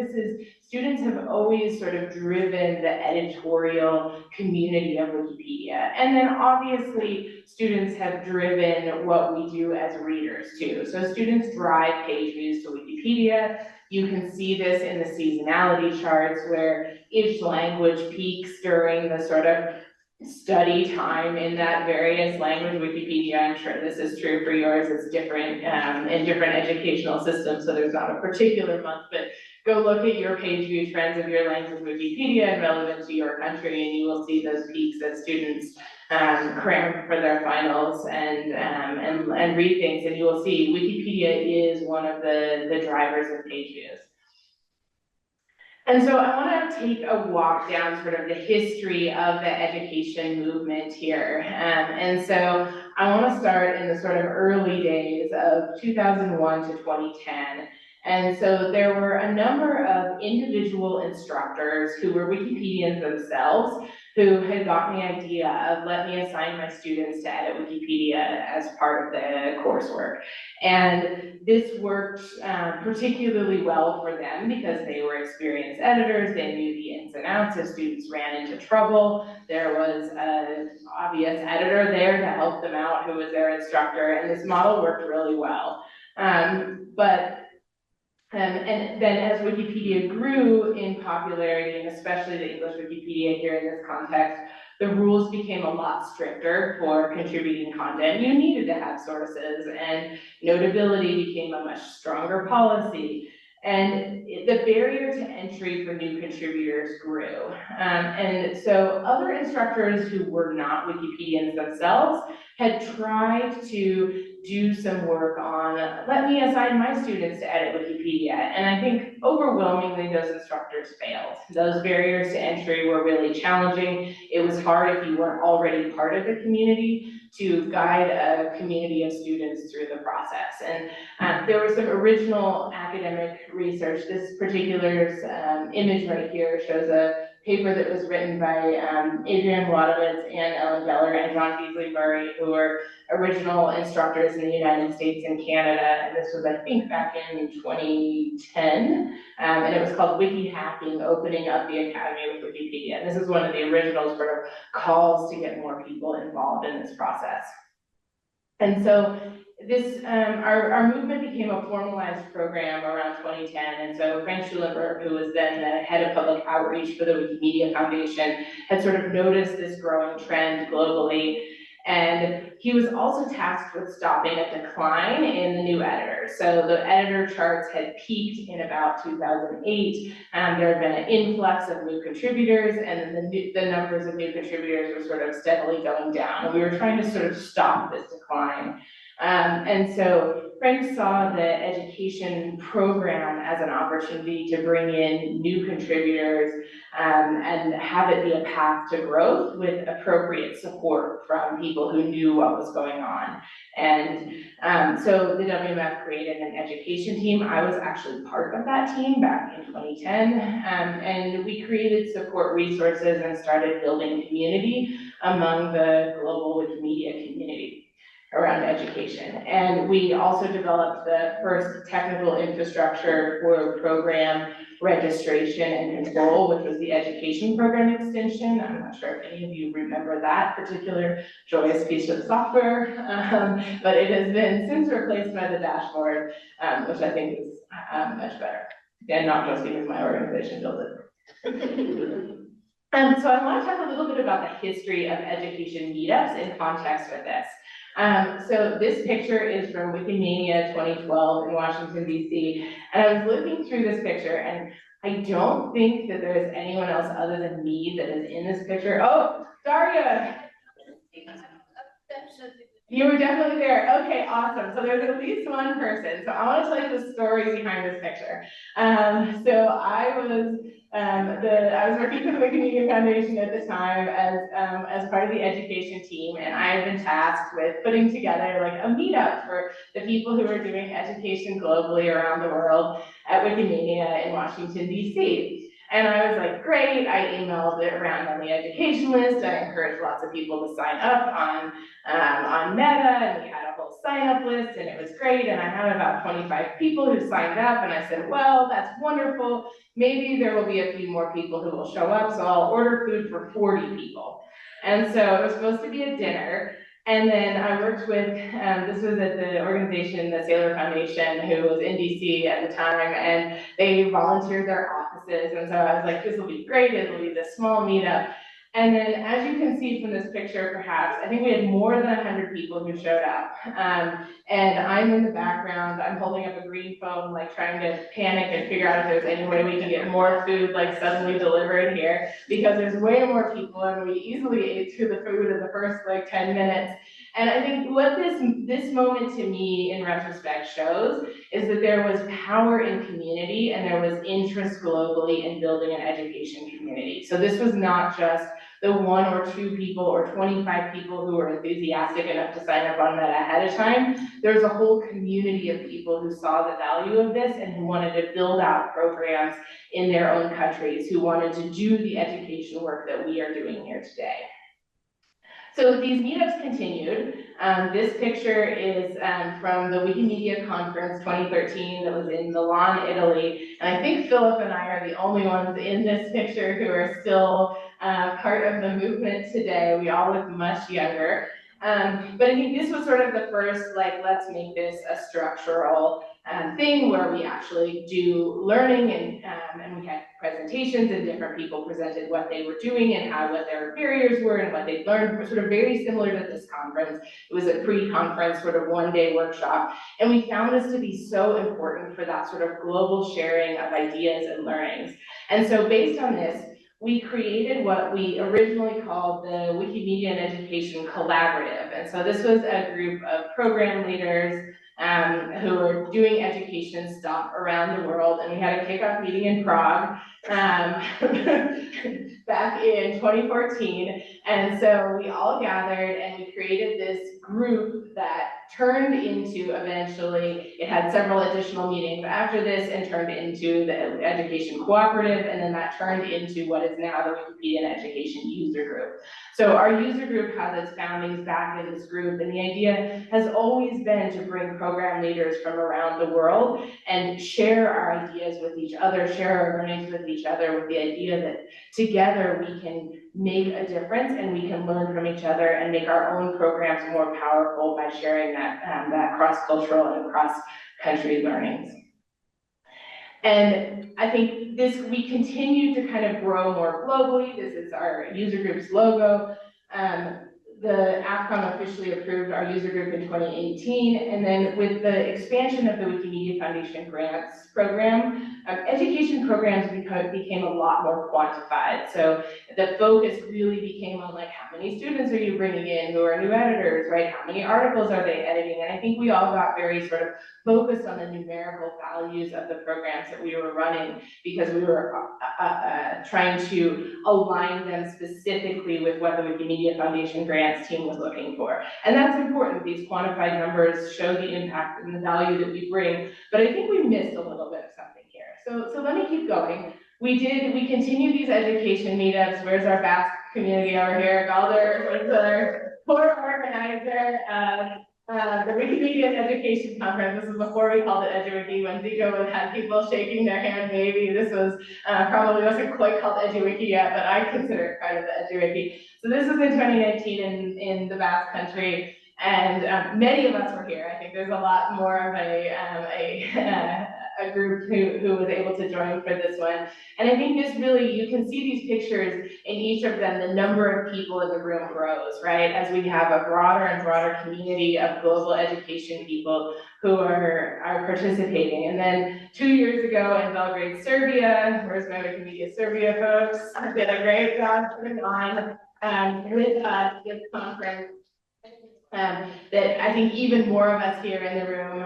students have always sort of driven the editorial community of Wikipedia. And then obviously, students have driven what we do as readers too. So students drive page views to Wikipedia. You can see this in the seasonality charts where each language peaks during the sort of study time in that various language Wikipedia. I'm sure this is true for yours. It's different in different educational systems, so there's not a particular month, but go look at your page view trends of your language Wikipedia and relevant to your country, and you will see those peaks as students cram for their finals and read things, and you will see Wikipedia is one of the drivers of page views. And so I want to take a walk down sort of the history of the education movement here. And so I want to start in the sort of early days of 2001 to 2010. And so there were a number of individual instructors who were Wikipedians themselves who had gotten the idea of, let me assign my students to edit Wikipedia as part of the coursework. And this worked particularly well for them because they were experienced editors, they knew the ins and outs. If students ran into trouble, there was an obvious editor there to help them out who was their instructor, and this model worked really well. And then as Wikipedia grew in popularity, and especially the English Wikipedia here in this context, the rules became a lot stricter for contributing content. You needed to have sources, and notability became a much stronger policy. And the barrier to entry for new contributors grew. And so other instructors who were not Wikipedians themselves had tried to do some work on, let me assign my students to edit Wikipedia. And I think overwhelmingly those instructors failed. Those barriers to entry were really challenging. It was hard if you weren't already part of the community to guide a community of students through the process. And there was some original academic research. This particular image right here shows a paper that was written by Adrian Wladowitz and Ellen Geller and John Beasley Murray, who were original instructors in the United States and Canada. And this was, I think, back in 2010. And it was called Wiki Hacking, Opening Up the Academy with Wikipedia. And this is one of the original sort of calls to get more people involved in this process. And so this, our movement became a formalized program around 2010. And so Frank Schulenberg, who was then the head of public outreach for the Wikimedia Foundation, had sort of noticed this growing trend globally. And he was also tasked with stopping a decline in the new editors. So the editor charts had peaked in about 2008. There had been an influx of new contributors, and then the numbers of new contributors were sort of steadily going down. And we were trying to sort of stop this decline. And so Frank saw the education program as an opportunity to bring in new contributors and have it be a path to growth with appropriate support from people who knew what was going on. And so the WMF created an education team. I was actually part of that team back in 2010. And we created support resources and started building community among the global Wikimedia community around education. And we also developed the first technical infrastructure for program registration and control, which was the education program extension. I'm not sure if any of you remember that particular joyous piece of software, but it has been since replaced by the dashboard, which I think is much better. And not just because my organization built it. So I want to talk a little bit about the history of education meetups in context with this. So this picture is from Wikimania 2012 in Washington, D.C. And I was looking through this picture, and I don't think that there is anyone else other than me that is in this picture. Oh, Daria! You were definitely there. Okay, awesome. So there's at least one person. So I want to tell you the story behind this picture. So I was working for the Wikimedia Foundation at the time as part of the education team, and I had been tasked with putting together like a meetup for the people who were doing education globally around the world at Wikimedia in Washington, D.C. And I was like, great, I emailed it around on the education list. I encouraged lots of people to sign up on Meta, and we had a whole sign up list, and it was great. And I had about 25 people who signed up, and I said, well, that's wonderful. Maybe there will be a few more people who will show up, so I'll order food for 40 people. And so it was supposed to be a dinner. And then I worked with, this was at the organization, the Sailor Foundation, who was in DC at the time, and they volunteered their offices. And so I was like, this will be great, it'll be this small meetup. And then as you can see from this picture, perhaps, I think we had more than 100 people who showed up. And I'm in the background, I'm holding up a green phone, like trying to panic and figure out if there's any way we can get more food like suddenly delivered here, because there's way more people and we easily ate through the food in the first like 10 minutes. And I think what this moment to me in retrospect shows is that there was power in community and there was interest globally in building an education community. So this was not just the 1 or 2 people or 25 people who were enthusiastic enough to sign up on that ahead of time. There's a whole community of people who saw the value of this and who wanted to build out programs in their own countries, who wanted to do the education work that we are doing here today. So these meetups continued. This picture is from the Wikimedia Conference 2013 that was in Milan, Italy. And I think Philip and I are the only ones in this picture who are still part of the movement today. We all look much younger. But I think this was sort of the first, like, let's make this a structural thing where we actually do learning and we had presentations and different people presented what they were doing and what their barriers were and what they'd learned, sort of very similar to this conference. It was a pre-conference sort of one-day workshop, and we found this to be so important for that sort of global sharing of ideas and learnings. And so based on this, we created what we originally called the Wikimedia and Education Collaborative. And so this was a group of program leaders who were doing education stuff around the world. And we had a kickoff meeting in Prague back in 2014. And so we all gathered and we created this group that turned into, eventually, it had several additional meetings after this and turned into the Education Cooperative, and then that turned into what is now the Wikimedia and Education User Group. So our user group has its foundings back in this group, and the idea has always been to bring program leaders from around the world and share our ideas with each other, share our learnings with each other, with the idea that together we can make a difference and we can learn from each other and make our own programs more powerful by sharing that cross-cultural and cross-country learnings. And I think we continue to kind of grow more globally. This is our user group's logo. The AFCOM officially approved our user group in 2018, and then with the expansion of the Wikimedia Foundation grants program, education programs became a lot more quantified. So the focus really became on like, how many students are you bringing in who are new editors, right? How many articles are they editing? And I think we all got very sort of focused on the numerical values of the programs that we were running, because we were trying to align them specifically with what the Wikimedia Foundation grants team was looking for. And that's important. These quantified numbers show the impact and the value that we bring, but I think we missed a little bit of something here. So let me keep going. We continue these education meetups. Where's our Basque community over here? Galder, poor organizer. The Wikimedia and Education Conference, this was before we called it EduWiki, when Ziko had people shaking their hand, maybe. This was probably wasn't quite called EduWiki yet, but I consider it part of the EduWiki. So this was in 2019 in the Basque Country, and many of us were here. I think there's a lot more of a group who was able to join for this one. And I think this really, you can see these pictures in each of them, the number of people in the room grows, right? As we have a broader and broader community of global education people who are participating. And then 2 years ago in Belgrade, Serbia, where's my Wikimedia Serbia folks? Did a great job putting on with this conference. That I think even more of us here in the room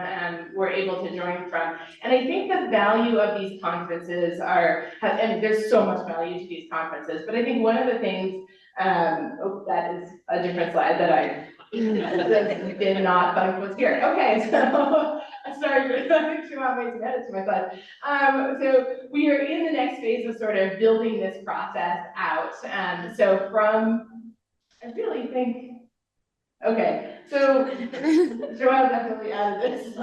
were able to join from. And I think the value of these conferences and there's so much value to these conferences, but I think one of the things, that is a different slide that I did not think was here. Okay, so sorry for having too long ways to edit to my slide. So we are in the next phase of sort of building this process out. So I really think, okay, so Joelle definitely added this.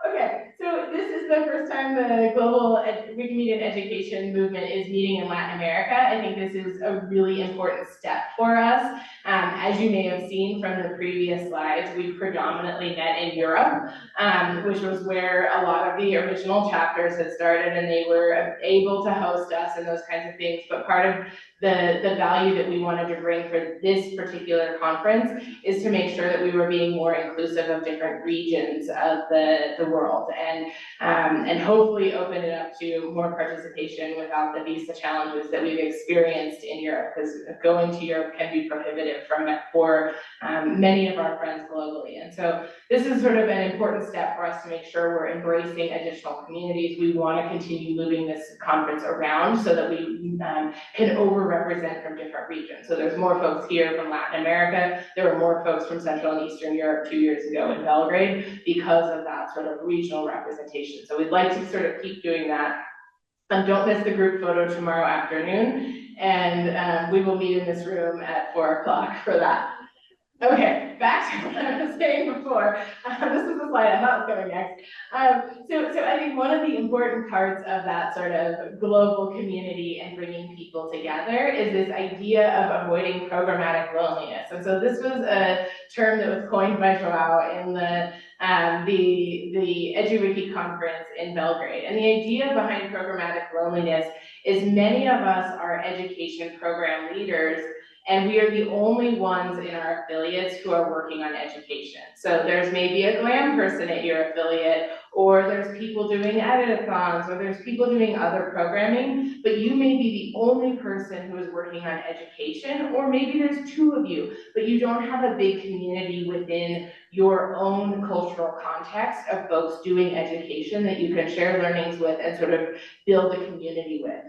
Okay, so this is the first time the global Wikimedia and education movement is meeting in Latin America. I think this is a really important step for us. As you may have seen from the previous slides, we predominantly met in Europe, which was where a lot of the original chapters had started, and they were able to host us and those kinds of things. But part of the value that we wanted to bring for this particular conference is to make sure that we were being more inclusive of different regions of the world, and hopefully open it up to more participation without the visa challenges that we've experienced in Europe, because going to Europe can be prohibitive for many of our friends globally. And so this is sort of an important step for us to make sure we're embracing additional communities. We want to continue moving this conference around so that we can overrepresent from different regions. So there's more folks here from Latin America. There were more folks from Central and Eastern Europe 2 years ago in Belgrade because of that sort of regional representation. So we'd like to sort of keep doing that. Don't miss the group photo tomorrow afternoon, and we will meet in this room at 4 o'clock for that. Okay, back to what I was saying before. This is the slide I thought was coming next. So I think one of the important parts of that sort of global community and bringing people together is this idea of avoiding programmatic loneliness. And so this was a term that was coined by Joao in the EduWiki conference in Belgrade. And the idea behind programmatic loneliness is many of us are education program leaders, and we are the only ones in our affiliates who are working on education. So there's maybe a GLAM person at your affiliate, or there's people doing edit-a-thons, or there's people doing other programming, but you may be the only person who is working on education, or maybe there's two of you, but you don't have a big community within your own cultural context of folks doing education that you can share learnings with and sort of build a community with.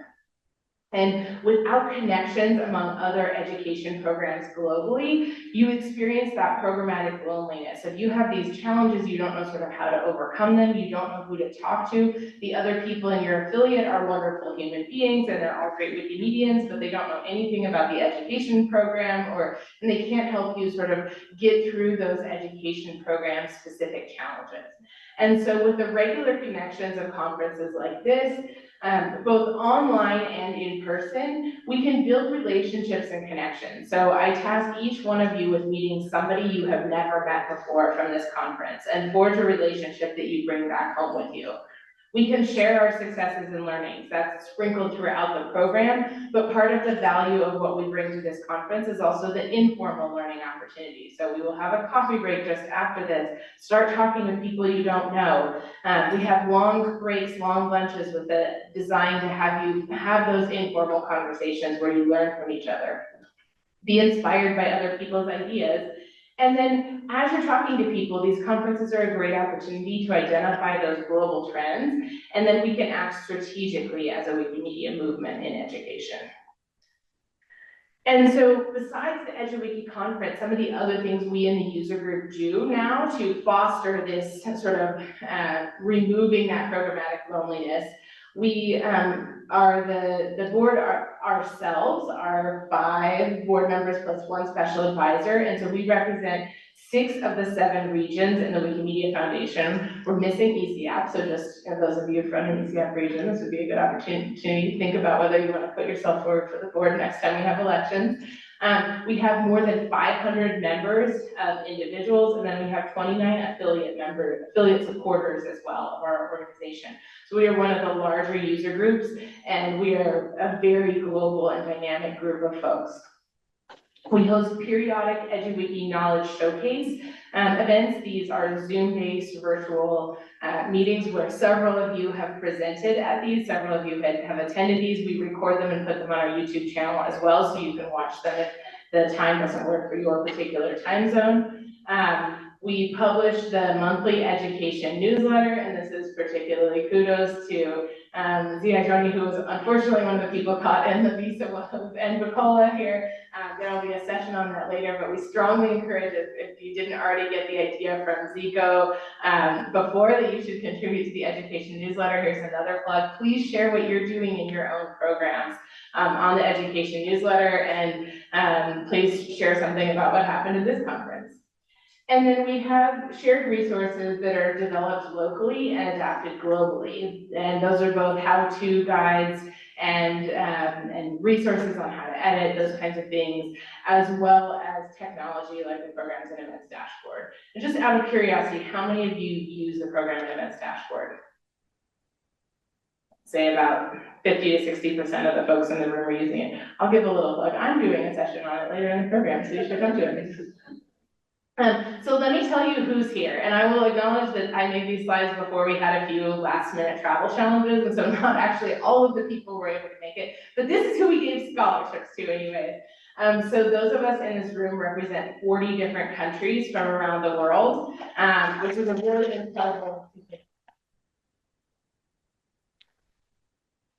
And without connections among other education programs globally, you experience that programmatic loneliness. If you have these challenges, you don't know sort of how to overcome them, you don't know who to talk to. The other people in your affiliate are wonderful human beings and they're all great Wikimedians, but they don't know anything about the education program, and they can't help you sort of get through those education program specific challenges. And so with the regular connections of conferences like this, both online and in person, we can build relationships and connections. So I task each one of you with meeting somebody you have never met before from this conference and forge a relationship that you bring back home with you. We can share our successes and learnings. That's sprinkled throughout the program, but part of the value of what we bring to this conference is also the informal learning opportunity. So we will have a coffee break just after this. Start talking with people you don't know. We have long breaks, long lunches with the design to have you have those informal conversations where you learn from each other. Be inspired by other people's ideas. And then as you're talking to people, these conferences are a great opportunity to identify those global trends, and then we can act strategically as a Wikimedia movement in education. And so besides the EduWiki conference, some of the other things we in the user group do now to foster this sort of removing that programmatic loneliness, we are the board ourselves are 5 board members plus 1 special advisor, and so we represent 6 of the 7 regions in the Wikimedia Foundation. We're missing ECAP, so just those of you from the ECAP region, this would be a good opportunity to think about whether you want to put yourself forward for the board next time we have elections. We have more than 500 members of individuals, and then we have 29 affiliate supporters as well of our organization. So we are one of the larger user groups, and we are a very global and dynamic group of folks. We host periodic EduWiki Knowledge Showcase events. These are Zoom-based virtual meetings where several of you have presented at these, several of you have attended these. We record them and put them on our YouTube channel as well, so you can watch them if the time doesn't work for your particular time zone. We publish the monthly education newsletter, and this is particularly kudos to Zia Joni, who was unfortunately one of the people caught in the visa woes, and Bacola here. There will be a session on that later, but we strongly encourage, if you didn't already get the idea from Ziko before, that you should contribute to the education newsletter. Here's another plug. Please share what you're doing in your own programs on the education newsletter, and please share something about what happened at this conference. And then we have shared resources that are developed locally and adapted globally. And those are both how-to guides and resources on how to edit, those kinds of things, as well as technology like the Programs and Events Dashboard. And just out of curiosity, how many of you use the Program and Events Dashboard? Say about 50 to 60% of the folks in the room are using it. I'll give a little plug. I'm doing a session on it later in the program, so you should come to it. So let me tell you who's here, and I will acknowledge that I made these slides before we had a few last-minute travel challenges, and so not actually all of the people were able to make it, but this is who we gave scholarships to anyways. So those of us in this room represent 40 different countries from around the world, which is a really incredible.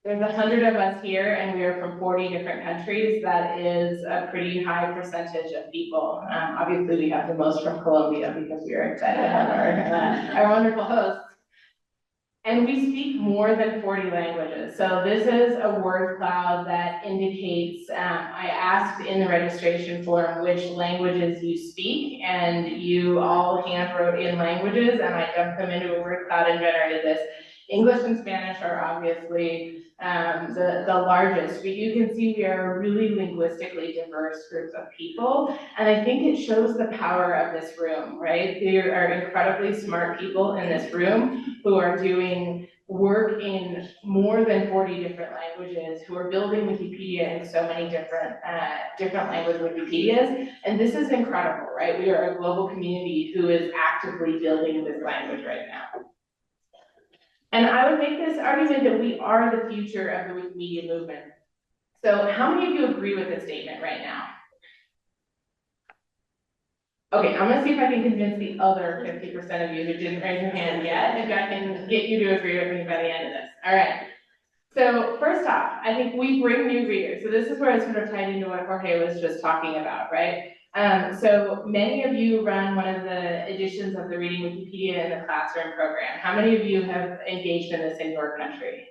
There's 100 of us here, and we are from 40 different countries. That is a pretty high percentage of people. Obviously, we have the most from Colombia because we are excited to have our wonderful hosts. And we speak more than 40 languages. So this is a word cloud that indicates, I asked in the registration form which languages you speak, and you all hand wrote in languages, and I dumped them into a word cloud and generated this. English and Spanish are obviously the largest, but you can see we are a really linguistically diverse group of people, and I think it shows the power of this room, right? There are incredibly smart people in this room who are doing work in more than 40 different languages, who are building Wikipedia in so many different language Wikipedias, and this is incredible, right? We are a global community who is actively building this language right now. And I would make this argument that we are the future of the Wikimedia movement. So how many of you agree with this statement right now? Okay, I'm gonna see if I can convince the other 50% of you who didn't raise your hand yet, if I can get you to agree with me by the end of this. All right. So first off, I think we bring new readers. So this is where I sort of tied into what Jorge was just talking about, right? So many of you run one of the editions of the Reading Wikipedia in the classroom program. How many of you have engaged in this in your country?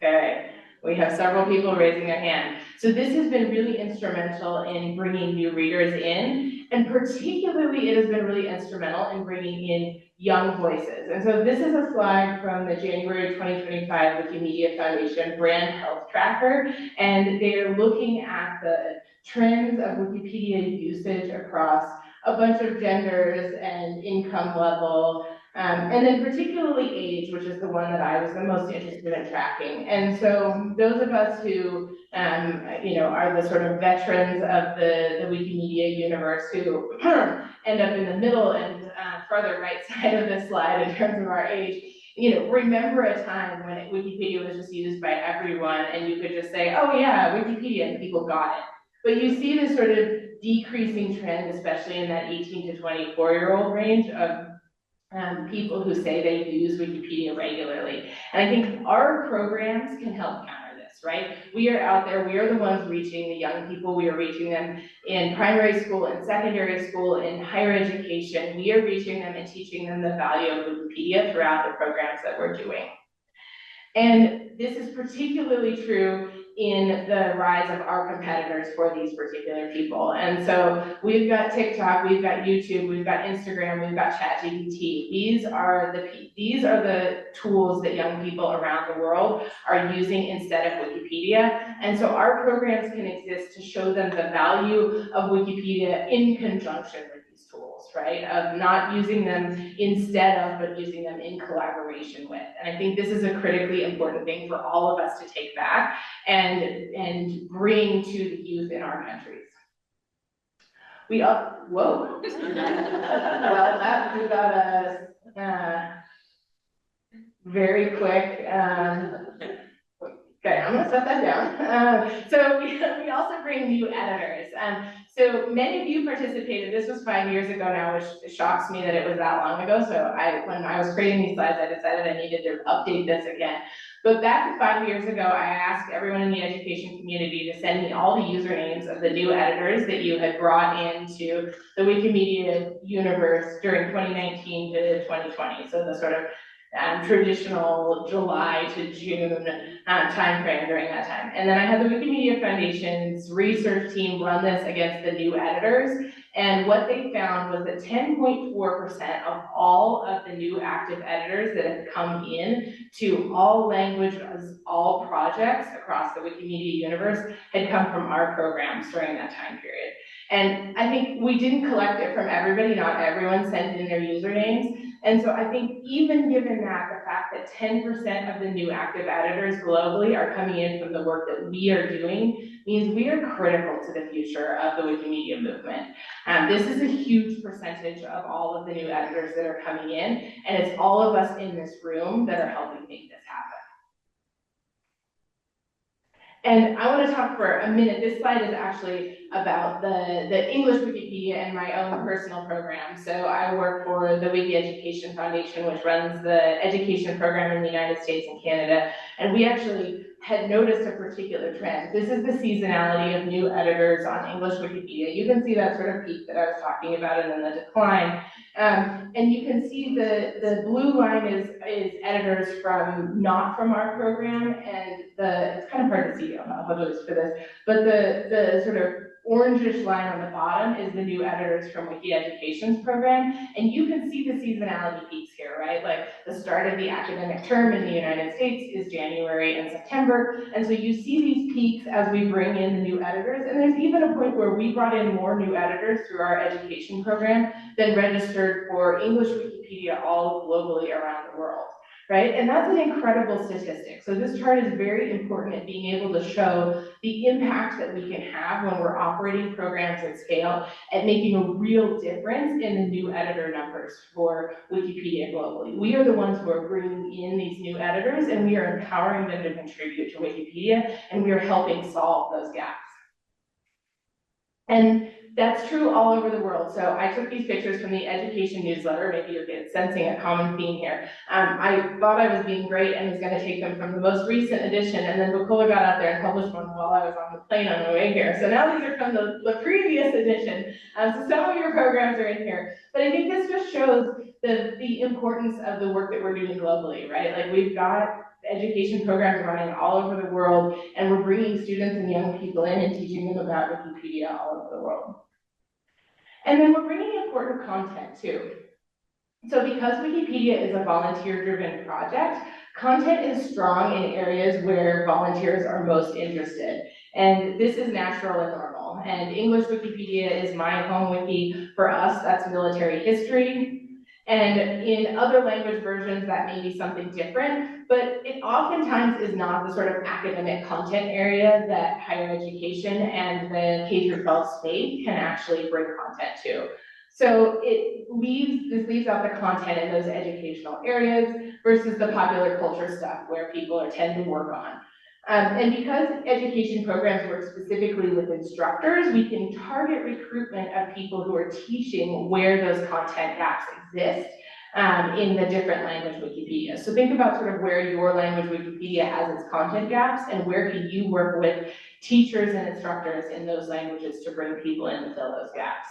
Okay, we have several people raising their hand. So this has been really instrumental in bringing new readers in, and particularly it has been really instrumental in bringing in young voices. And so this is a slide from the January 2025 Wikimedia Foundation Brand Health Tracker, and they're looking at the trends of Wikipedia usage across a bunch of genders and income level, and then particularly age, which is the one that I was the most interested in tracking. And so those of us who are the sort of veterans of the Wikimedia universe who end up in the middle and further right side of this slide in terms of our age, remember a time when Wikipedia was just used by everyone and you could just say, oh yeah, Wikipedia, and people got it. But you see this sort of decreasing trend, especially in that 18 to 24-year-old range of people who say they use Wikipedia regularly. And I think our programs can help counter this, right? We are out there, we are the ones reaching the young people, we are reaching them in primary school and secondary school, in higher education, we are reaching them and teaching them the value of Wikipedia throughout the programs that we're doing. And this is particularly true in the rise of our competitors for these particular people. And so we've got TikTok, we've got YouTube, we've got Instagram, we've got ChatGPT. These are the tools that young people around the world are using instead of Wikipedia. And so our programs can exist to show them the value of Wikipedia in conjunction with these tools, right? Of not using them instead of, but using them in collaboration with. And I think this is a critically important thing for all of us to take back and bring to the youth in our countries. Whoa. Well, that we got a very quick, okay, I'm gonna set that down. So we also bring new editors. So many of you participated, this was 5 years ago now, which shocks me that it was that long ago. So when I was creating these slides, I decided I needed to update this again. But back 5 years ago, I asked everyone in the education community to send me all the usernames of the new editors that you had brought into the Wikimedia universe during 2019 to 2020. So the sort of traditional July to June timeframe during that time. And then I had the Wikimedia Foundation's research team run this against the new editors. And what they found was that 10.4% of all of the new active editors that have come in to all languages, all projects across the Wikimedia universe had come from our programs during that time period. And I think we didn't collect it from everybody, not everyone sent in their usernames. And so I think even given that, the fact that 10% of the new active editors globally are coming in from the work that we are doing means we are critical to the future of the Wikimedia movement. This is a huge percentage of all of the new editors that are coming in, and it's all of us in this room that are helping make this happen. And I want to talk for a minute. This slide is actually about the English Wikipedia and my own personal program. So I work for the Wiki Education Foundation, which runs the education program in the United States and Canada. And we actually had noticed a particular trend. This is the seasonality of new editors on English Wikipedia. You can see that sort of peak that I was talking about and then the decline. And you can see the blue line is editors not from our program, and it's kind of hard to see, I'll apologize for this, but the sort of orangish line on the bottom is the new editors from Wiki Education's program, and you can see the seasonality peaks here, right? Like the start of the academic term in the United States is January and September, and so you see these peaks as we bring in the new editors, and there's even a point where we brought in more new editors through our education program than registered for English Wikipedia all globally around the world. Right? And that's an incredible statistic. So this chart is very important at being able to show the impact that we can have when we're operating programs at scale and making a real difference in the new editor numbers for Wikipedia globally. We are the ones who are bringing in these new editors, and we are empowering them to contribute to Wikipedia, and we are helping solve those gaps. And that's true all over the world. So I took these pictures from the education newsletter. Maybe you're sensing a common theme here. I thought I was being great and was going to take them from the most recent edition, and then Bacola got out there and published one while I was on the plane on my way here. So now these are from the previous edition. So some of your programs are in here. But I think this just shows the importance of the work that we're doing globally, right? Like we've got education programs running all over the world, and we're bringing students and young people in and teaching them about Wikipedia all over the world. And then we're bringing important content too. So because Wikipedia is a volunteer-driven project, content is strong in areas where volunteers are most interested. And this is natural and normal. And English Wikipedia is my home wiki. For us, that's military history. And in other language versions, that may be something different, but it oftentimes is not the sort of academic content area that higher education and the K-12 space can actually bring content to. So this leaves out the content in those educational areas versus the popular culture stuff where people tend to work on. And because education programs work specifically with instructors, we can target recruitment of people who are teaching where those content gaps exist in the different language Wikipedia. So think about sort of where your language Wikipedia has its content gaps and where can you work with teachers and instructors in those languages to bring people in to fill those gaps.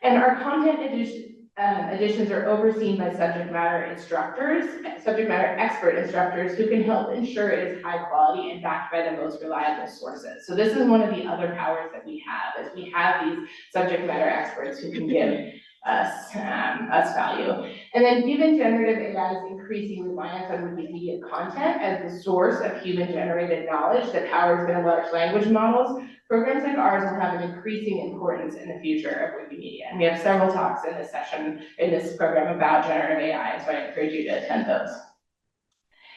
And our content editions are overseen by subject matter expert instructors who can help ensure it is high quality and backed by the most reliable sources. So this is one of the other powers that we have, is we have these subject matter experts who can give us value. And then given generative AI's increasing reliance on Wikipedia content as the source of human-generated knowledge that powers their large language models, programs like ours will have an increasing importance in the future of Wikimedia. And we have several talks in this session, in this program about generative AI, so I encourage you to attend those.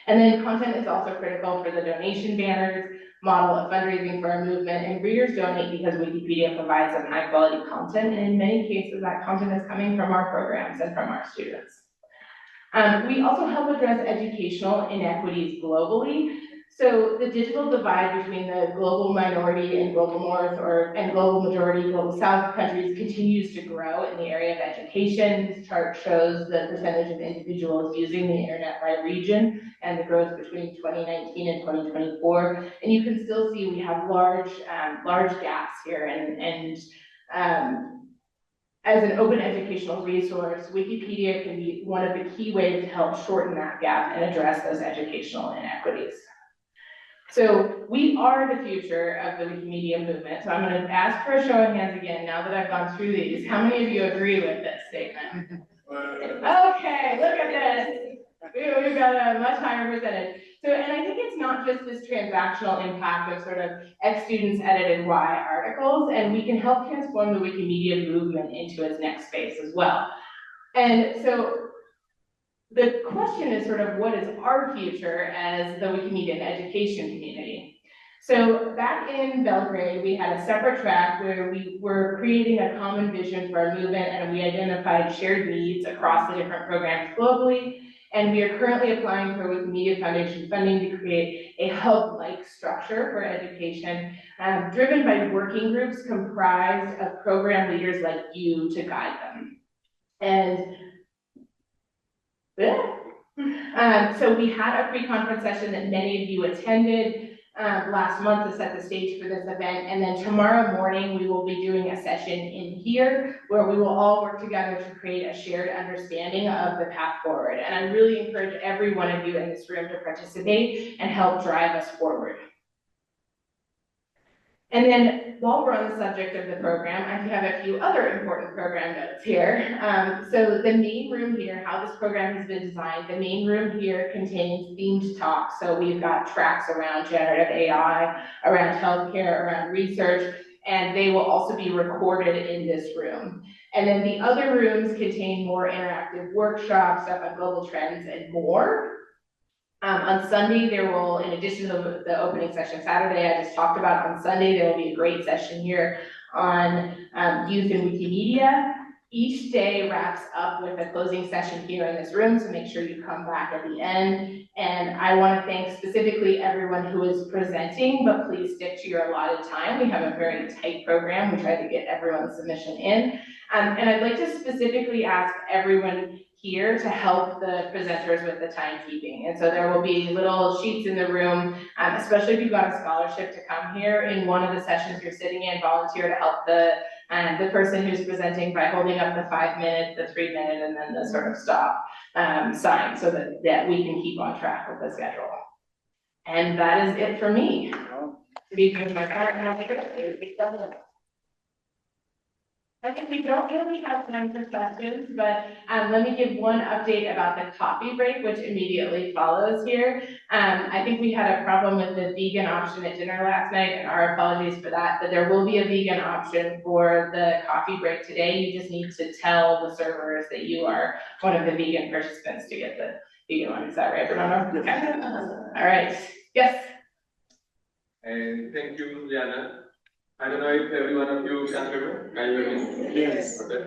And then content is also critical for the donation banners, model of fundraising for our movement, and readers donate because Wikipedia provides them high quality content, and in many cases that content is coming from our programs and from our students. We also help address educational inequities globally. So the digital divide between the global minority and global north and global majority, global south countries continues to grow in the area of education. This chart shows the percentage of individuals using the internet by region and the growth between 2019 and 2024. And you can still see we have large gaps here, and as an open educational resource, Wikipedia can be one of the key ways to help shorten that gap and address those educational inequities. So we are the future of the Wikimedia movement. So I'm going to ask for a show of hands again now that I've gone through these. How many of you agree with this statement? Okay, look at this. We've got a much higher percentage. So, and I think it's not just this transactional impact of sort of X students edited Y articles, and we can help transform the Wikimedia movement into its next phase as well. And so the question is sort of what is our future as the Wikimedia education community? So back in Belgrade, we had a separate track where we were creating a common vision for our movement, and we identified shared needs across the different programs globally. And we are currently applying for Wikimedia Foundation funding to create a hub-like structure for education, driven by working groups comprised of program leaders like you to guide them. And So we had a pre-conference session that many of you attended last month to set the stage for this event. And then tomorrow morning, we will be doing a session in here where we will all work together to create a shared understanding of the path forward. And I really encourage every one of you in this room to participate and help drive us forward. And then while we're on the subject of the program, I have a few other important program notes here. So the main room here, how this program has been designed, the main room here contains themed talks. So we've got tracks around generative AI, around healthcare, around research, and they will also be recorded in this room. And then the other rooms contain more interactive workshops, stuff on global trends and more. On Sunday, there will, in addition to the opening session Saturday I just talked about, on Sunday, there will be a great session here on youth and Wikimedia. Each day wraps up with a closing session here in this room, so make sure you come back at the end. And I want to thank specifically everyone who is presenting, but please stick to your allotted time. We have a very tight program. We try to get everyone's submission in. And I'd like to specifically ask everyone here to help the presenters with the timekeeping. And so there will be little sheets in the room, especially if you've got a scholarship to come here. In one of the sessions you're sitting in, volunteer to help the person who's presenting by holding up the 5 minute, the 3 minute, and then the sort of stop sign so that we can keep on track with the schedule. And that is it for me. To be doing my part, and I think we don't really have time for questions, but let me give one update about the coffee break, which immediately follows here. I think we had a problem with the vegan option at dinner last night, and our apologies for that, but there will be a vegan option for the coffee break today. You just need to tell the servers that you are one of the vegan participants to get the vegan one. Is that right, Bernardo? Okay. All right. Yes. And thank you, LiAnna. I don't know if every one of you can hear me. Can you hear me? Yes. Okay.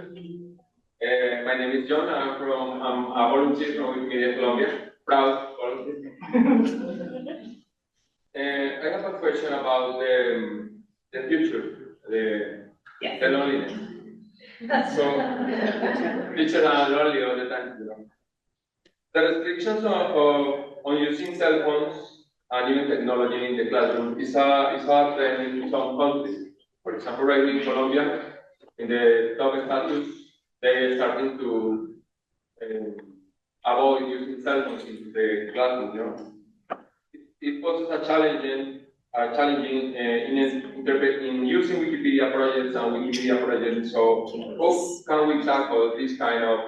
My name is John. I'm a volunteer from Wikimedia Colombia. Proud volunteer. I have a question about the future, the loneliness. So, teachers are lonely all the time. You know. The restrictions on using cell phones and even technology in the classroom is a trend in some countries. For example, right in Colombia, in the top status, they are starting to avoid using cell phones in the classroom. You know, it poses a challenging in using Wikipedia projects and Wikimedia projects. So, how can we tackle this kind of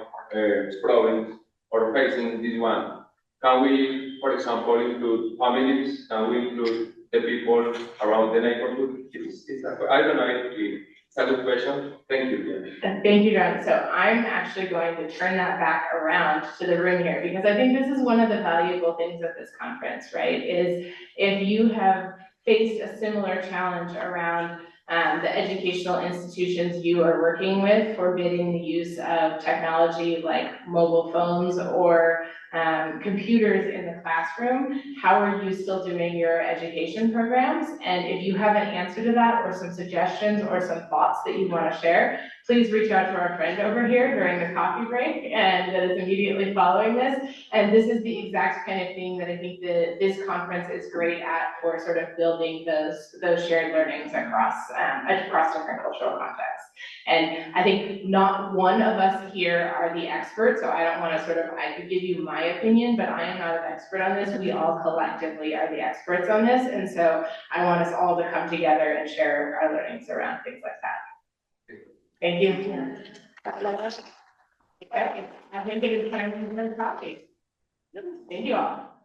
problems or facing this one? Can we, for example, include families? Can we include the people around the neighborhood? I don't know if it's a good question. Thank you. Thank you, John. So I'm actually going to turn that back around to the room here, because I think this is one of the valuable things of this conference, right? Is if you have faced a similar challenge around the educational institutions you are working with forbidding the use of technology like mobile phones or computers in the classroom, how are you still doing your education programs? And if you have an answer to that or some suggestions or some thoughts that you want to share, please reach out to our friend over here during the coffee break and that is immediately following this. And this is the exact kind of thing that I think this conference is great at for sort of building those shared learnings across different cultural contexts. And I think not one of us here are the experts, so I don't want to I could give you my opinion, but I am not an expert on this. We all collectively are the experts on this, and so I want us all to come together and share our learnings around things like that. Thank you. Okay, I think it is time for coffee. Thank you all.